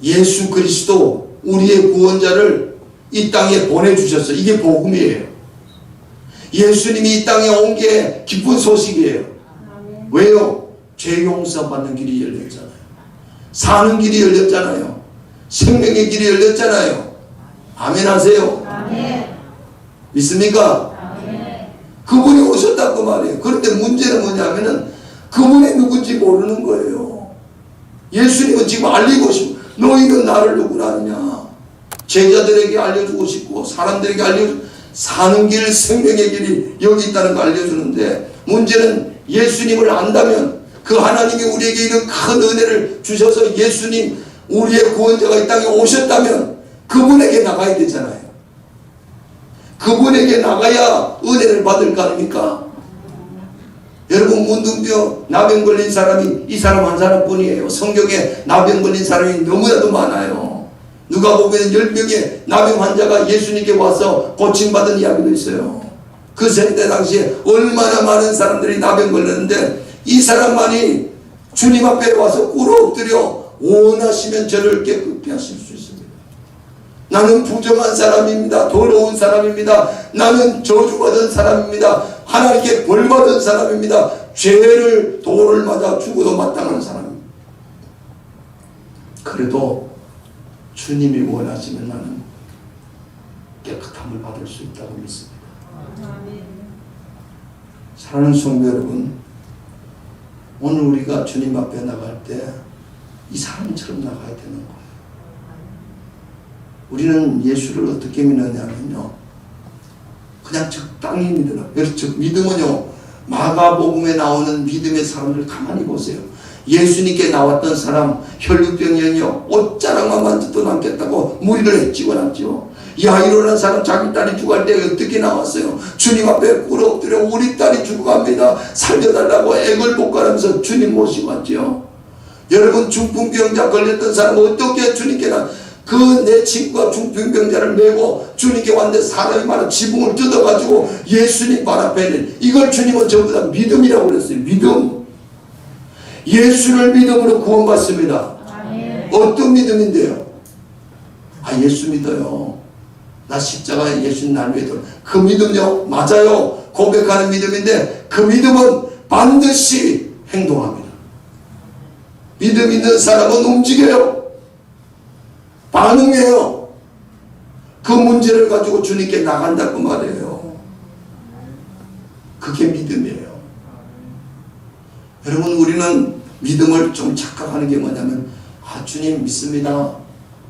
[SPEAKER 1] 예수 그리스도 우리의 구원자를 이 땅에 보내주셨어요. 이게 복음이에요. 예수님이 이 땅에 온 게 기쁜 소식이에요. 왜요? 죄 용서 받는 길이 열렸잖아요. 사는 길이 열렸잖아요. 생명의 길이 열렸잖아요. 아멘 하세요.
[SPEAKER 3] 아멘.
[SPEAKER 1] 믿습니까?
[SPEAKER 3] 아멘.
[SPEAKER 1] 그분이 오셨다고 말이에요. 그런데 문제는 뭐냐면은 그분이 누군지 모르는 거예요. 예수님은 지금 알리고 싶어. 너희는 나를 누구라 하느냐. 제자들에게 알려주고 싶고 사람들에게 알려주고 사는 길, 생명의 길이 여기 있다는 걸 알려주는데, 문제는 예수님을 안다면, 그 하나님이 우리에게 이런 큰 은혜를 주셔서 예수님 우리의 구원자가 이 땅에 오셨다면 그분에게 나가야 되잖아요. 그분에게 나가야 은혜를 받을 거 아닙니까? 여러분, 문둥병 나병 걸린 사람이 이 사람 한 사람뿐이에요. 성경에 나병 걸린 사람이 너무나도 많아요. 누가 보면 10명의 나병 환자가 예수님께 와서 고침받은 이야기도 있어요. 그 세대 당시에 얼마나 많은 사람들이 나병 걸렸는데 이 사람만이 주님 앞에 와서 꿇어 엎드려 원하시면 저를 깨끗게 하실 수 있습니다. 나는 부정한 사람입니다. 더러운 사람입니다. 나는 저주받은 사람입니다. 하나님께 벌받은 사람입니다. 죄를 돌을 맞아 죽어도 마땅한 사람입니다. 그래도 주님이 원하시면 나는 깨끗함을 받을 수 있다고 믿습니다. 사랑하는 성도 여러분, 오늘 우리가 주님 앞에 나갈 때 이 사람처럼 나가야 되는 거예요. 우리는 예수를 어떻게 믿느냐면요, 그냥 적당히 믿으라. 그래서 믿음은요, 마가복음에 나오는 믿음의 사람들 가만히 보세요. 예수님께 나왔던 사람, 혈루병이요, 옷자락만 만져도 남겠다고 무리를 찍어놨죠. 야이로라는 사람 자기 딸이 죽을 때 어떻게 나왔어요? 주님 앞에 꿇어 엎드려 우리 딸이 죽어갑니다. 살려달라고 애걸 복가라면서 주님 모시고 왔죠. 여러분, 중풍병자 걸렸던 사람 어떻게 주님께 그 내 친구가 중풍병자를 메고 주님께 왔는데 사람이 많아 지붕을 뜯어가지고 예수님 발 앞에, 이걸 주님은 전부 다 믿음이라고 그랬어요. 믿음. 예수를 믿음으로 구원받습니다. 아멘. 어떤 믿음인데요? 예수 믿어요. 나 십자가에 예수님 날 믿어요. 그 믿음요, 맞아요. 고백하는 믿음인데 그 믿음은 반드시 행동합니다. 믿음 있는 사람은 움직여요. 반응해요. 그 문제를 가지고 주님께 나간다고 말해요. 그게 믿음이에요. 여러분, 우리는 믿음을 좀 착각하는 게 뭐냐면, 주님 믿습니다.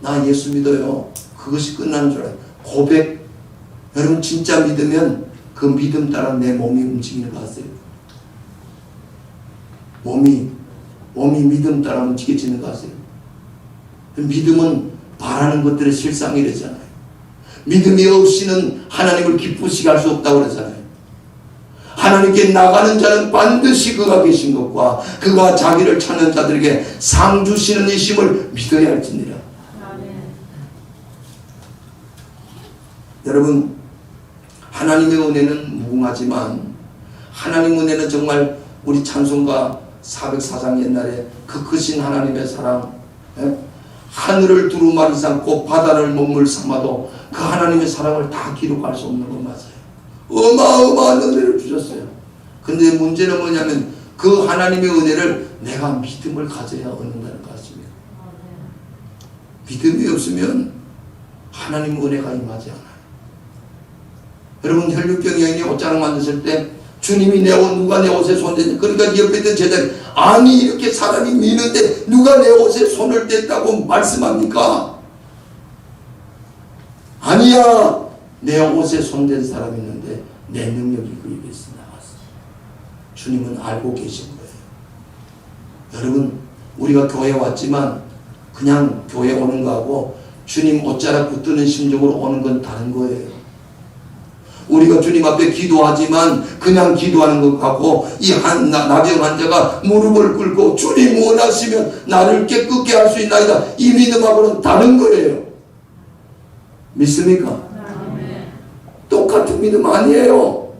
[SPEAKER 1] 나 예수 믿어요. 그것이 끝나는 줄 알아요. 고백. 여러분, 진짜 믿으면 그 믿음 따라 내 몸이 움직이는 거 아세요? 몸이 믿음 따라 움직여지는 거 아세요? 믿음은 바라는 것들의 실상이래잖아요. 믿음이 없이는 하나님을 기쁘시게 할 수 없다고 그러잖아요. 하나님께 나가는 자는 반드시 그가 계신 것과 그가 자기를 찾는 자들에게 상 주시는 이심을 믿어야 할지니라. 여러분, 하나님의 은혜는 무궁하지만 하나님의 은혜는 정말 우리 찬송가 404장 옛날에 그 크신 하나님의 사랑, 하늘을 두루마리 삼고 바다를 먹물 삼아도 그 하나님의 사랑을 다 기록할 수 없는 건 맞아요. 어마어마한 은혜를 주셨어요. 근데 문제는 뭐냐면 그 하나님의 은혜를 내가 믿음을 가져야 얻는다는 것 같습니다. 믿음이 없으면 하나님의 은혜가 임하지 않아요. 여러분, 혈루병 여인이 옷자락 만드실 때 주님이 내 옷, 누가 내 옷에 손 대냐. 그러니까 옆에 있던 제자들이, 아니 이렇게 사람이 미는데 누가 내 옷에 손을 댔다고 말씀합니까? 아니야, 내 옷에 손댄 사람이 있는데 내 능력이 그 입에서 나갔어. 주님은 알고 계신 거예요. 여러분, 우리가 교회 왔지만 그냥 교회 오는 거하고 주님 옷자락 붙드는 심정으로 오는 건 다른 거예요. 우리가 주님 앞에 기도하지만 그냥 기도하는 것 같고, 이 나병 환자가 무릎을 꿇고 주님 원하시면 나를 깨끗게 할 수 있나이다, 이 믿음하고는 다른 거예요. 믿습니까? 똑같은 믿음 아니에요.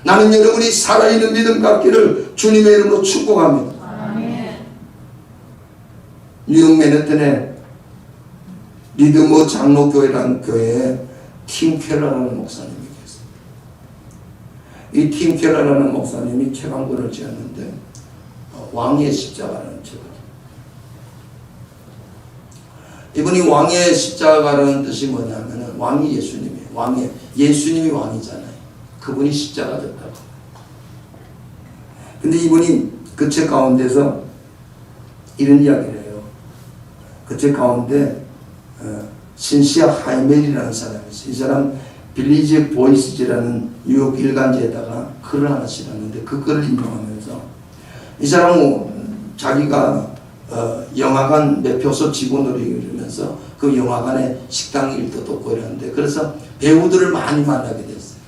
[SPEAKER 1] 나는 여러분이 살아있는 믿음 갖기를 주님의 이름으로 축복합니다. 뉴욕 맨해튼에 리드머 장로교회라는 교회에 팀 켈러라는 목사님이 계세요. 이 팀 켈러라는 목사님이 책한권을 지었는데 왕의 십자가라는 책을. 이분이 왕의 십자가라는 뜻이 뭐냐면은 왕이 예수님이에요. 예수님이 왕이잖아요. 그분이 십자가 졌다고. 근데 이분이 그 책 가운데서 이런 이야기를 해요. 그 책 가운데 신시아 하이멜이라는 사람이 있어요. 이 사람 빌리지 보이스지라는 뉴욕 일간지에다가 글을 하나 실었는데 그 글을 인용하면서 이 사람은 자기가 영화관 매표소 직원으로 이러면서 그 영화관에 식당 일도 돕고 이러는데, 그래서 배우들을 많이 만나게 됐어요.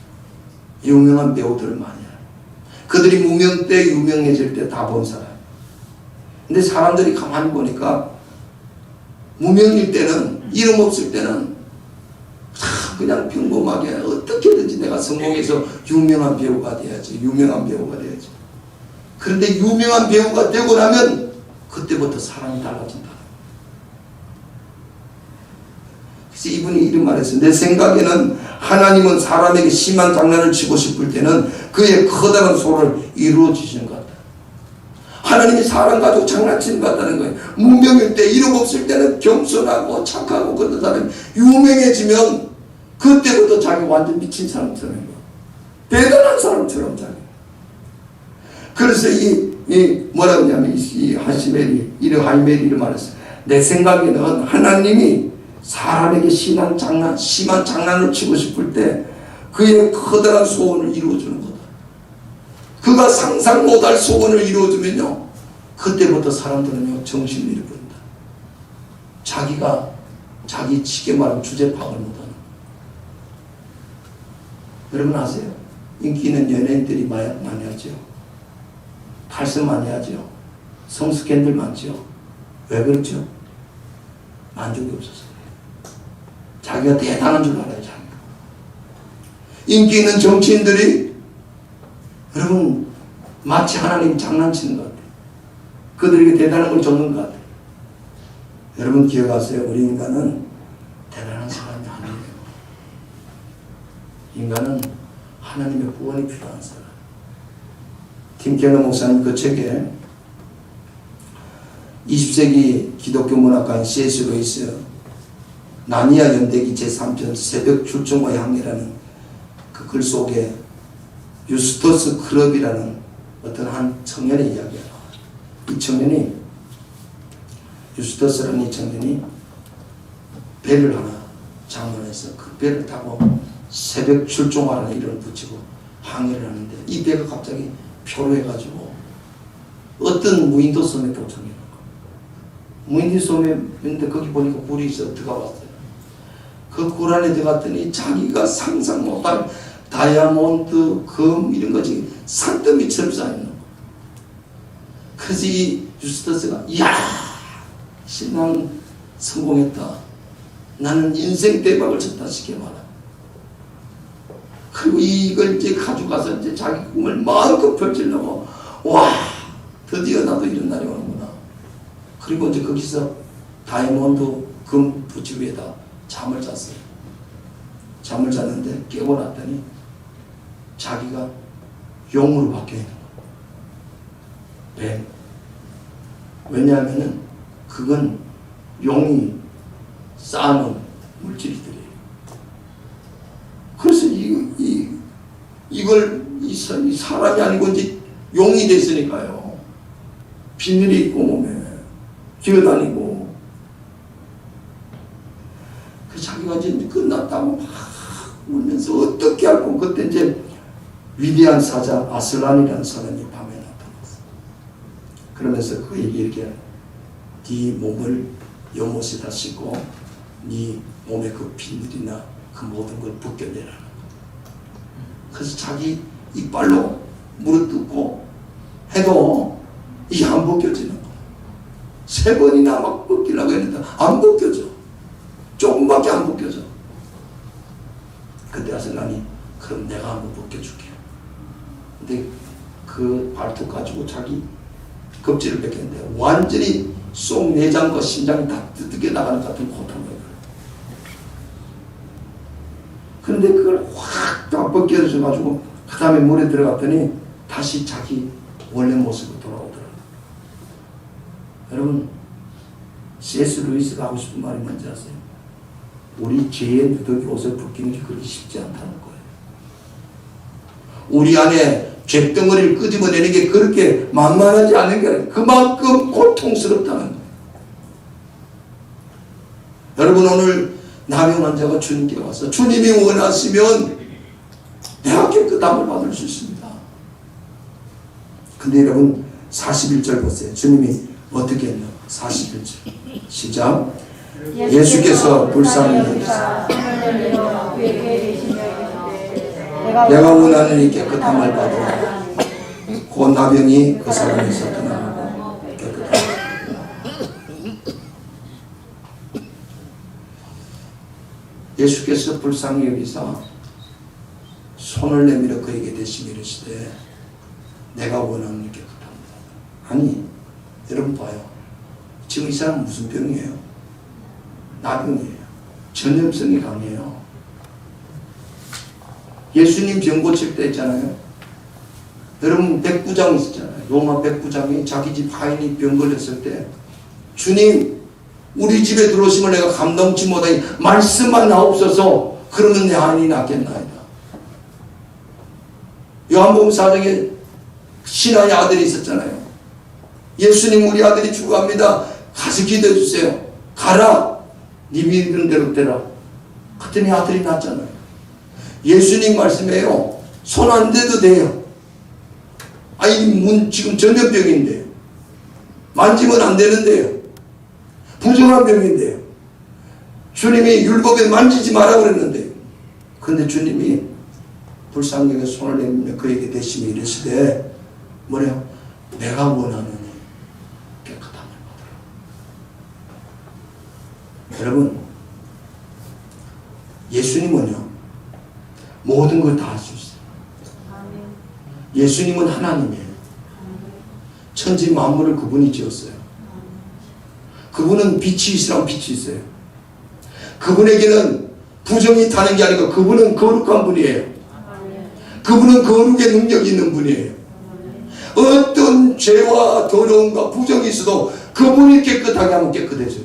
[SPEAKER 1] 유명한 배우들을 많이 알아요. 그들이 무명 때 유명해질 때 다 본 사람. 근데 사람들이 가만히 보니까 무명일 때는, 이름 없을 때는 그냥 평범하게 어떻게든지 내가 성공해서 유명한 배우가 돼야지. 그런데 유명한 배우가 되고 나면 그때부터 사람이 달라진다. 그래서 이분이 이런 말을 했어요. 내 생각에는 하나님은 사람에게 심한 장난을 치고 싶을 때는 그의 커다란 소를 이루어 주시는 것 같다. 하나님이 사람 가지고 장난치는 것 같다는 거예요. 무명일 때, 이름 없을 때는 겸손하고 착하고 그런 사람이 유명해지면 그때부터 자기 완전 미친 사람처럼 해요. 대단한 사람처럼 자기. 그래서 뭐라고 하냐면 이 하이멜이 이런 말을 했어요. 내 생각에는 하나님이 사람에게 심한 장난을 치고 싶을 때 그의 커다란 소원을 이루어주는 거다. 그가 상상 못할 소원을 이루어주면요, 그때부터 사람들은요 정신을 잃어버린다. 자기 쉽게 말하면 주제 파악을 못하는 거예요. 여러분 아세요? 인기 있는 연예인들이 많이 하죠. 탈선 많이 하죠. 성스캔들 많죠. 왜 그렇죠? 만족이 없어서. 자기가 대단한 줄 알아요. 자기가. 인기 있는 정치인들이 여러분 마치 하나님 장난치는 것 같아요. 그들에게 대단한 걸 줬는 것 같아요. 여러분 기억하세요. 우리 인간은 대단한 사람이 아니에요. 인간은 하나님의 구원이 필요한 사람. 팀 켈러 목사님 그 책에 20세기 기독교 문학가인 C.S. 루이스 나니아 연대기 제3편 새벽 출정과 향기라는 그 글 속에 유스터스 클럽이라는 어떤 한 청년의 이야기가 나와요. 이 청년이, 유스터스라는 이 청년이 배를 하나 장만해서 그 배를 타고 새벽 출정화라는 이름을 붙이고 항해를 하는데, 이 배가 갑자기 표류해가지고 어떤 무인도 섬에 도착해요. 무인도 섬에인데 거기 보니까 굴이 있어 들어갔어요. 그 굴 안에 들어갔더니 자기가 상상 못할 다이아몬드, 금 이런 것이 산더미처럼 쌓여있는 거예요. 그래서 이 유스터스가 이야, 신나는 성공했다. 나는 인생 대박을 쳤다 싶게 말아. 그리고 이걸 이제 가져가서 이제 자기 꿈을 마음껏 펼치려고, 와, 드디어 나도 이런 날이 오는구나. 그리고 이제 거기서 다이아몬드 금 부치 위에다 잠을 잤어요. 잠을 잤는데 깨고 났더니 자기가 용으로 바뀌어 있는 거예요. 뱀. 왜냐하면은 그건 용이 쌓아놓은 물질들이에요. 그래서 이 사람이 아니고 이제 용이 됐으니까요. 비늘이 있고 몸에 기어다니고. 그 자기가 이제 끝났다고 막 울면서 어떻게 하고, 그때 이제 위대한 사자 아슬란이라는 사람이 밤에 나타났어. 그러면서 그에게 이렇게 네 몸을 연못에다 싣고 네 몸에 그 비늘이나 그 모든 걸 벗겨내라는 거예요. 그래서 자기 이빨로 물어뜯고 해도 이게 안 벗겨지는 거야. 3번이나 막 벗기려고 했는데 안 벗겨져. 조금밖에 안 벗겨져. 그때 와서 나니 그럼 내가 한번 벗겨줄게. 근데 그 발톱 가지고 자기 겁지를 벗겼는데 완전히 속 내장과 심장이 다 뜯겨 나가는 것 같은 고통을. 그런데 그걸 확 다 벗겨져가지고 그 다음에 물에 들어갔더니 다시 자기 원래 모습으로 돌아오더라고요. 여러분, C.S. 루이스가 하고 싶은 말이 뭔지 아세요? 우리 죄의 누더기 옷을 벗기는 게 그렇게 쉽지 않다는 거예요. 우리 안에 죄덩어리를 끄집어내는 게 그렇게 만만하지 않은 게 아니라 그만큼 고통스럽다는 거예요. 여러분, 오늘 남용 환자가 주님께 와서 주님이 원하시면 내가 깨끗함을 받을 수 있습니다. 근데 여러분 41절 보세요. 주님이 어떻게 했나? 41절 시작. 예수께서 불쌍히 여기사 내가 원하는 이 깨끗함을 받으라. 곧 나병이 그 사람에서 떠나고 깨끗하다. 예수께서 불쌍히 여기사 손을 내밀어 그에게 대시며 이르시되 내가 원하는 이 깨끗합니다. 아니 여러분 봐요. 지금 이 사람은 무슨 병이에요? 나병이에요. 전염성이 강해요. 예수님 병 고칠 때 있잖아요. 여러분 백부장 있었잖아요. 로마 백부장이 자기 집 하인이 병 걸렸을 때 주님 우리 집에 들어오시면 내가 감당치 못하니 말씀만 나옵소서. 그러면 내 하인이 낫겠나이다. 요한복음 4장에 신하의 아들이 있었잖아요. 예수님 우리 아들이 죽어갑니다. 가서 기도해 주세요. 가라. 네 믿는 대로 되라. 그랬더니 아들이 낫잖아요. 예수님 말씀해요. 손 안 대도 돼요. 아니 지금 전염병인데요. 만지면 안 되는데요. 부정한 병인데요. 주님이 율법에 만지지 마라 그랬는데 그런데 주님이 불쌍히 여겨 손을 내밀며 그에게 대시며 이르시되 뭐래요? 내가 원하는 깨끗함을 받으라. 여러분 예수님은요 모든 걸 다 할 수 있어요. 예수님은 하나님이에요. 천지 만물을 그분이 지었어요. 그분은 빛이 있으라면 빛이 있어요. 그분에게는 부정이 타는 게 아니고 그분은 거룩한 분이에요. 그분은 거룩의 능력이 있는 분이에요. 어떤 죄와 더러움과 부정이 있어도 그분이 깨끗하게 하면 깨끗해져요.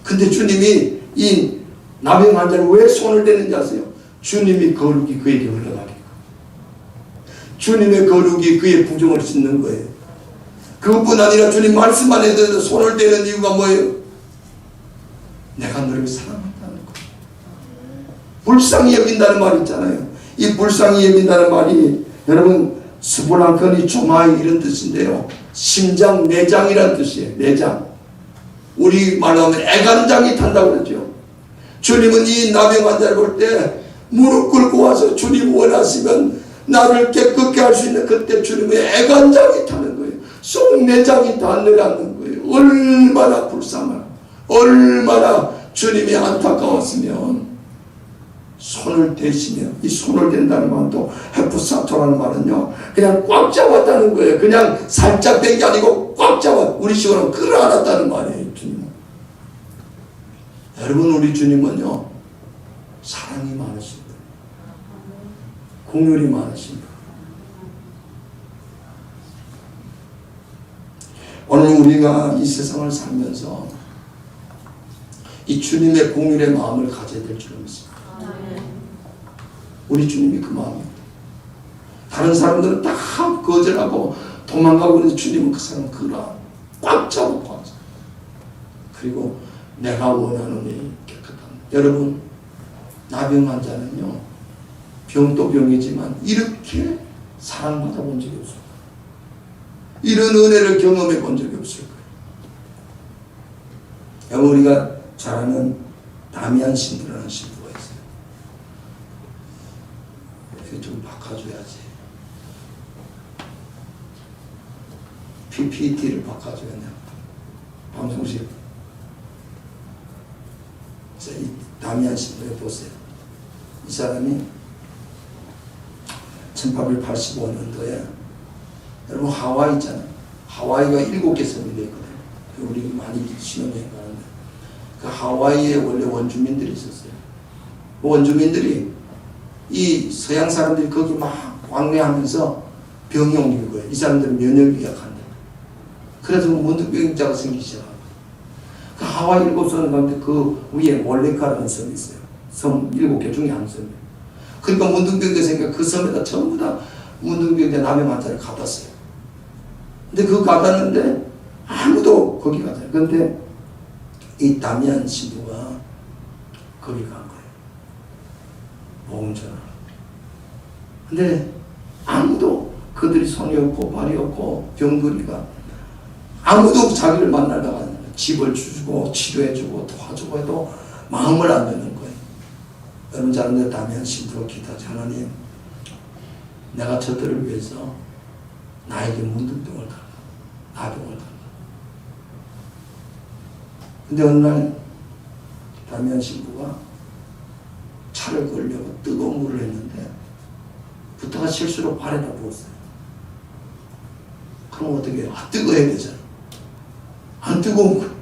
[SPEAKER 1] 근데 주님이 이 나병 환자를 왜 손을 대는지 아세요? 주님이 거룩이 그에게 흘러가니까. 주님의 거룩이 그의 부정을 씻는 거예요. 그것뿐 아니라 주님 말씀만 해도 손을 대는 이유가 뭐예요? 내가 너를 사랑한다는 거예요. 불쌍히 여긴다는 말이 있잖아요. 이 불쌍히 여긴다는 말이 여러분 스브랑커니 조마이 이런 뜻인데요. 심장, 내장이라는 뜻이에요. 내장. 우리 말로 하면 애간장이 탄다고 그러죠. 주님은 이 나병 환자를 볼 때 무릎 꿇고 와서 주님 원하시면 나를 깨끗게 할 수 있는 그때 주님의 애간장이 타는 거예요. 속 내장이 다 내려앉는 거예요. 얼마나 불쌍한, 얼마나 주님이 안타까웠으면 손을 대시며, 이 손을 댄다는 말은 또 헤프사토라는 말은요 그냥 꽉 잡았다는 거예요. 그냥 살짝 된 게 아니고 꽉 잡아, 우리 식으로 끌어안았다는 말이에요. 주님은. 여러분 우리 주님은요 사랑이 많으신 분, 공율이 많으신 분. 오늘 우리가 이 세상을 살면서 이 주님의 공율의 마음을 가져야 될 줄 믿습니다. 우리 주님이 그 마음입니다. 다른 사람들은 다 거절하고 도망가고 있는데 주님은 그 사람 그라 꽉 잡고 가서 그리고 내가 원하는 이 깨끗함. 여러분 나병 환자는요 병도 병이지만 이렇게 사랑받아 본 적이 없어요. 이런 은혜를 경험해 본 적이 없을 거예요. 여러분 우리가 잘 아는 다미안 신부라는 신부가 있어요. 어떻게 좀 바꿔줘야지. PPT를 바꿔줘야냐. 방송실. 이 다미안 신부에 보세요. 이 사람이 1885년도에 여러분 하와이 있잖아요. 하와이가 7개 섬이 있거든요. 우리 많이 신혼여행 가는데 그 하와이에 원래 원주민들이 있었어요. 그 원주민들이 이 서양 사람들이 거기 막 왕래하면서 병이 옮긴 거예요. 이 사람들은 면역력이 약한데. 그래서 문득병자가 생기기 시작합니다. 그 하와이 7섬 가운데 그 위에 몰레카라는 섬이 있어요. 섬 7개 중에 한 섬이에요. 그러니까 문둥병자 생기니까 그 섬에다 전부 다 문둥병자 남의 환자를 가뒀어요. 근데 그거 가뒀는데 아무도 거기 가잖아요. 근데 이 다미안 신부가 거기 간 거예요. 보험전화. 근데 아무도 그들이 손이 없고 발이 없고 병들이가 아무도 자기를 만나다가 집을 주고 치료해주고 도와주고 해도 마음을 안 드는 거예요. 여러분 잘 아는데 다미안 신부가 기도하지. 하나님, 내가 저들을 위해서 나에게 문둥병을 달라. 나병을 달라. 근데 어느 날 다미안 신부가 차를 걸려고 뜨거운 물을 했는데 부터가 실수로 발에다 부었어요. 그럼 어떻게 해요? 뜨거워야 되잖아. 안 뜨거운 거.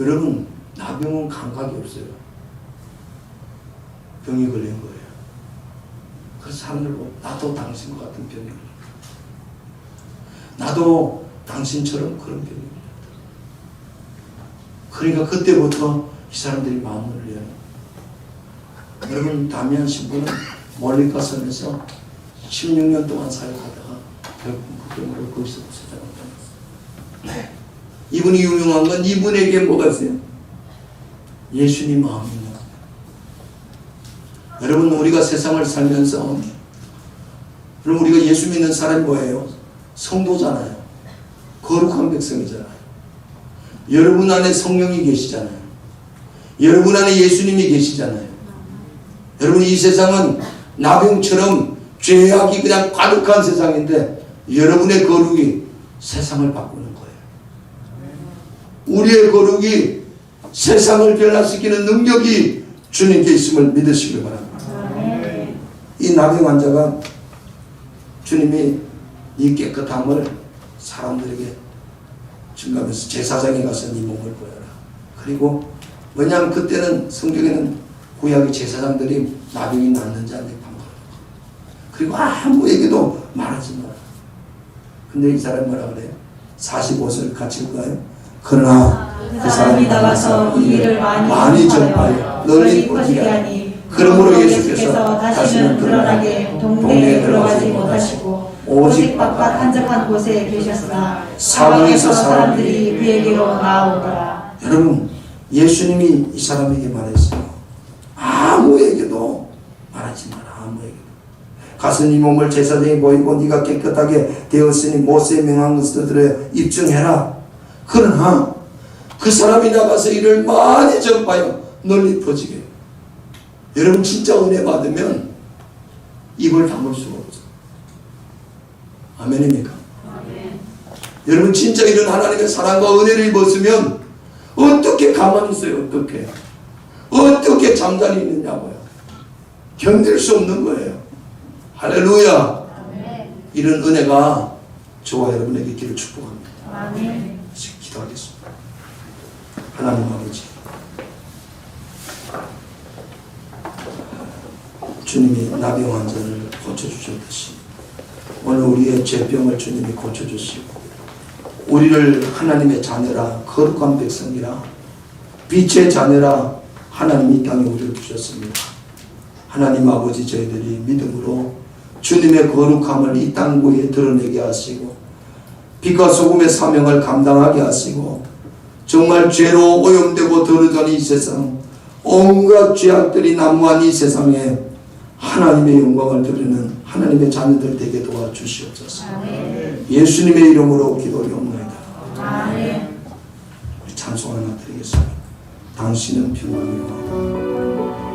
[SPEAKER 1] 여러분, 나병은 감각이 없어요. 병이 걸린 거예요. 그래서 사람들 보고 나도 당신과 같은 병이 걸린 거예요. 나도 당신처럼 그런 병이 걸렸다. 그러니까 그때부터 이 사람들이 마음을 열어요. 여러분, 다미안 신부는 몰리카 섬에서 16년 동안 사역하다가 결국 그 병으로 거기서 세상을 떠났어요. 이분이 유명한 건 이분에게 뭐가 있어요? 예수님 마음이 있는 거예요. 여러분, 우리가 세상을 살면서 여러분, 우리가 예수 믿는 사람이 뭐예요? 성도잖아요. 거룩한 백성이잖아요. 여러분 안에 성령이 계시잖아요. 여러분 안에 예수님이 계시잖아요. 여러분, 이 세상은 나병처럼 죄악이 그냥 가득한 세상인데 여러분의 거룩이 세상을 바꾸는 거예요. 우리의 거룩이 세상을 변화시키는 능력이 주님께 있음을 믿으시길 바랍니다. 이 나병 환자가 주님이 이 깨끗함을 사람들에게 증가하면서 제사장에 가서 네 몸을 보여라. 그리고 왜냐하면 그때는 성경에는 구약의 제사장들이 나병이 낫는지 안 낫는지 판가르고 그리고 아무에게도 말하지 마라. 근데 이 사람이 뭐라 그래요? 45세를 같이 가요. 그러나
[SPEAKER 3] 그 사람이 나가서 이 일을
[SPEAKER 1] 많이 전파하여 널리 퍼지게 하니 그러므로 예수께서 다시는 드러나게 동네에 들어가지 못하시고 오직
[SPEAKER 3] 바깥 한적한 곳에 계셨으나
[SPEAKER 1] 사방에서
[SPEAKER 3] 사람들이 그에게로 나오더라.
[SPEAKER 1] 여러분, 예수님이 이 사람에게 말했어요. 아무에게도 말하지 마라. 아무에게도. 가서 네 몸을 제사장이 보이고 네가 깨끗하게 되었으니 모세의 명한 것을 들어 입증해라. 그러나 그 사람이 나가서 이를 많이 전파하여 널리 퍼지게. 여러분, 진짜 은혜 받으면 입을 다물 수가 없어. 아멘입니까? 아멘. 여러분, 진짜 이런 하나님의 사랑과 은혜를 입었으면 어떻게 가만히 있어요? 어떻게 잠자리 있느냐고요. 견딜 수 없는 거예요. 할렐루야. 아멘. 이런 은혜가 저와 여러분에게 있기를 축복합니다. 아멘. 기도하겠습니다. 하나님 아버지, 주님이 나병 환자를 고쳐주셨듯이 오늘 우리의 죄병을 주님이 고쳐주시고 우리를 하나님의 자녀라, 거룩한 백성이라, 빛의 자녀라 하나님이 이 땅에 우리를 주셨습니다. 하나님 아버지, 저희들이 믿음으로 주님의 거룩함을 이 땅 위에 드러내게 하시고 빛과 소금의 사명을 감당하게 하시고 정말 죄로 오염되고 더러던 이 세상, 온갖 죄악들이 난무한 이 세상에 하나님의 영광을 드리는 하나님의 자녀들 되게 도와주시옵소서. 아멘. 예수님의 이름으로 기도하옵나이다. 아멘. 찬송 하나 드리겠습니다. 당신은 평안이요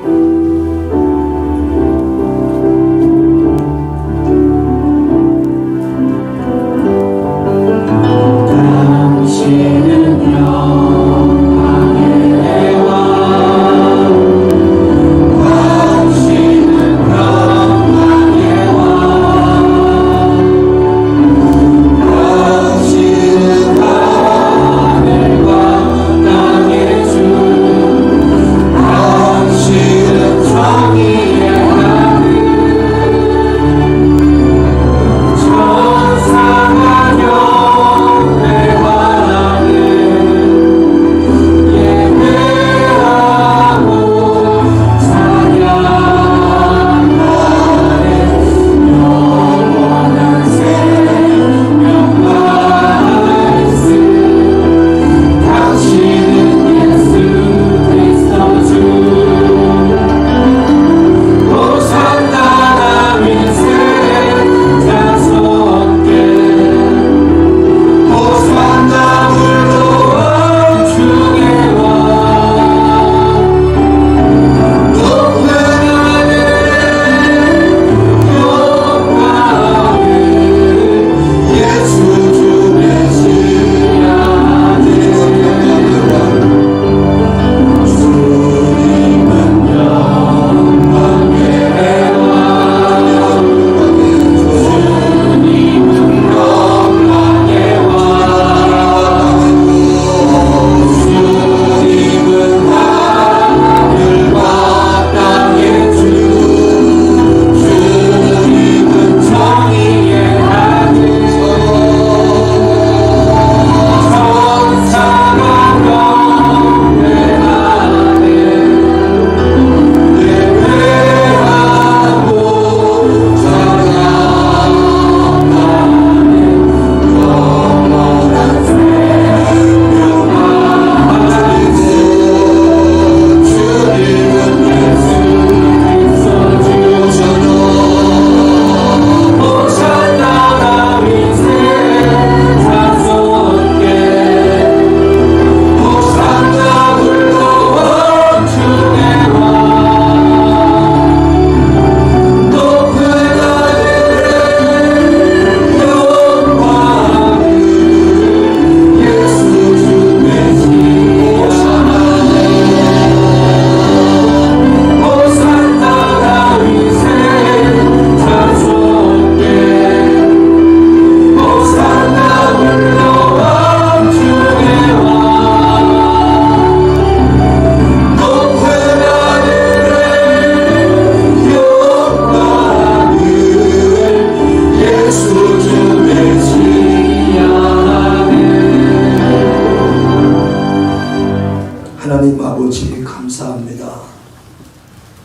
[SPEAKER 1] 하나님 아버지 감사합니다.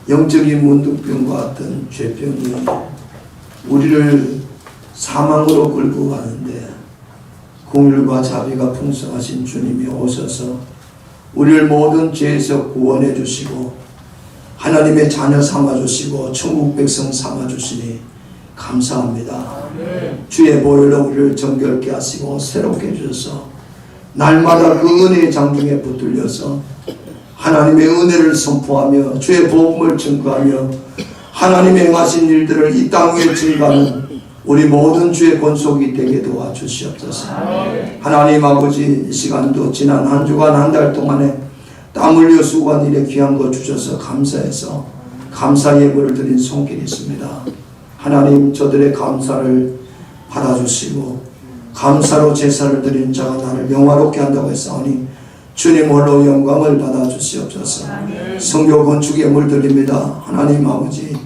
[SPEAKER 1] 영적인 문둥병과 같은 죄병이 우리를 사망으로 끌고 가는데 공율과 자비가 풍성하신 주님이 오셔서 우리를 모든 죄에서 구원해 주시고 하나님의 자녀 삼아주시고 천국 백성 삼아주시니 감사합니다. 주의 보혈로 우리를 정결케 하시고 새롭게 해주셔서 날마다 그 은혜의 장중에 붙들려서 하나님의 은혜를 선포하며 주의 복음을 증거하며 하나님의 행하신 일들을 이 땅 위에 증거하는 우리 모든 주의 권속이 되게 도와주시옵소서. 하나님 아버지 이 시간도 지난 한 주간 한 달 동안에 땀 흘려 수고한 일에 귀한 것 주셔서 감사해서 감사 예물을 드린 손길이 있습니다. 하나님 저들의 감사를 받아주시고 감사로 제사를 드린 자가 나를 명화롭게 한다고 했사오니 주님 홀로 영광을 받아주시옵소서. 성교 건축 예물 드립니다. 하나님 아버지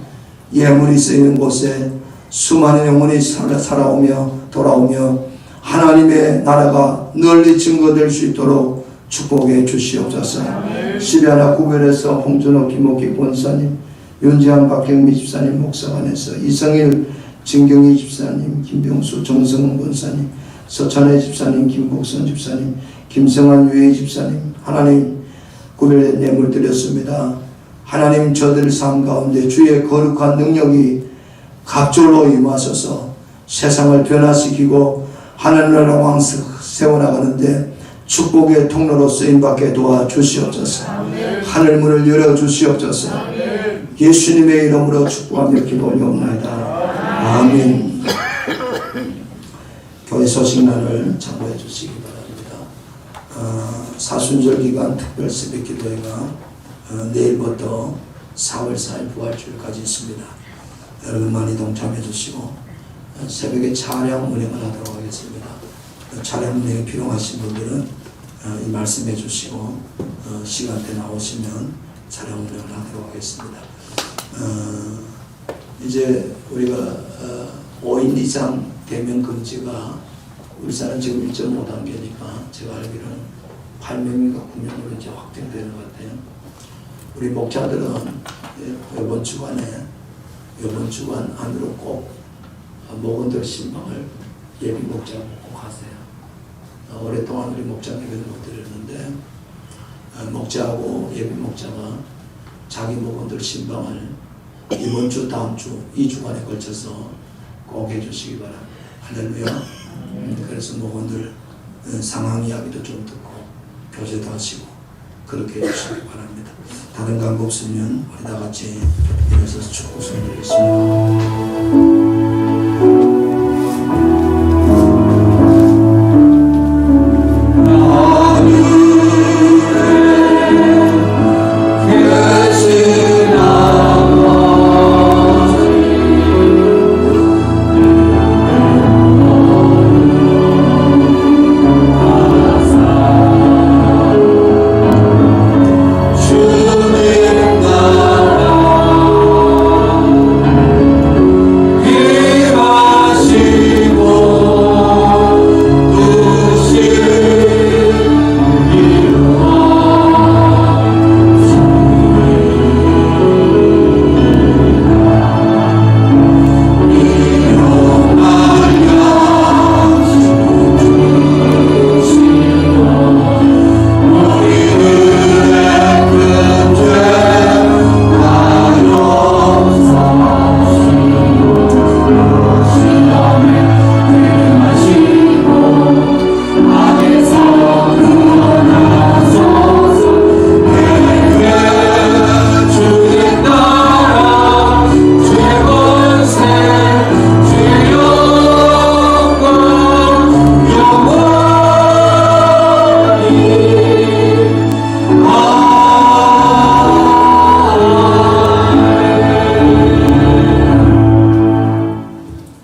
[SPEAKER 1] 예물이 쓰이는 곳에 수많은 영혼이 살아오며 돌아오며 하나님의 나라가 널리 증거될 수 있도록 축복해 주시옵소서. 시리아나 구별에서 홍준호 김옥희 권사님, 윤지한 박경미 집사님 목사관에서 이성일 진경희 집사님, 김병수 정성훈 권사님, 서찬혜 집사님, 김복선 집사님, 김성환 유해 집사님, 하나님 구별된 예물 드렸습니다. 하나님 저들 삶 가운데 주의 거룩한 능력이 갑절로 임하셔서 세상을 변화시키고 하늘나라 왕 세워나가는데 축복의 통로로 쓰임받게 도와주시옵소서. 하늘문을 열어주시옵소서. 예수님의 이름으로 축복하며 기도 올려옵나이다. 아멘. 교회 소식란을 참고해 주시기 바랍니다. 사순절 기간 특별 새벽 기도회가 내일부터 4월 4일 부활주일까지 있습니다. 여러분 많이 동참해 주시고 새벽에 차량 운행을 하도록 하겠습니다. 차량 운행이 필요하신 분들은 이 말씀해 주시고 시간대 나오시면 차량 운행을 하도록 하겠습니다. 이제 우리가 5인 이상 대면 금지가 울산은 지금 1.5단계니까 제가 알기로는 8명인가 9명으로 이제 확정되는 것 같아요. 우리 목자들은 이번 주간 안으로 꼭 목원들 신방을 예비 목자 꼭 하세요. 오랫동안 우리 목자 예배를 못 드렸는데 목자하고 예비 목자가 자기 목원들 신방을 이번 주 다음 주 2주간에 걸쳐서 꼭 해주시기 바랍니다. 할렐루야. 그래서 목원들 상황 이야기도 좀 듣고 교제도 하시고 그렇게 해주시기 바랍니다. 다른 광고 없으면 우리 다 같이 일어서서 축복 드리겠습니다.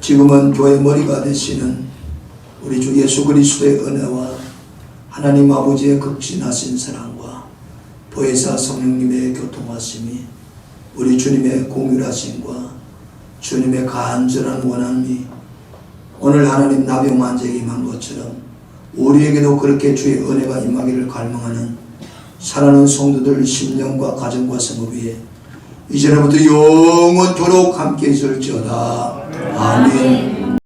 [SPEAKER 1] 지금은 교회 머리가 되시는 우리 주 예수 그리스도의 은혜와 하나님 아버지의 극진하신 사랑과 보혜사 성령님의 교통하심이 우리 주님의 공율하심과 주님의 간절한 원함이 오늘 하나님 나병 환자에게 임한 것처럼 우리에게도 그렇게 주의 은혜가 임하기를 갈망하는 사랑하는 성도들 심령과 가정과 생활 위에 이제부터 영원토록 함께 있을지어다. 아멘.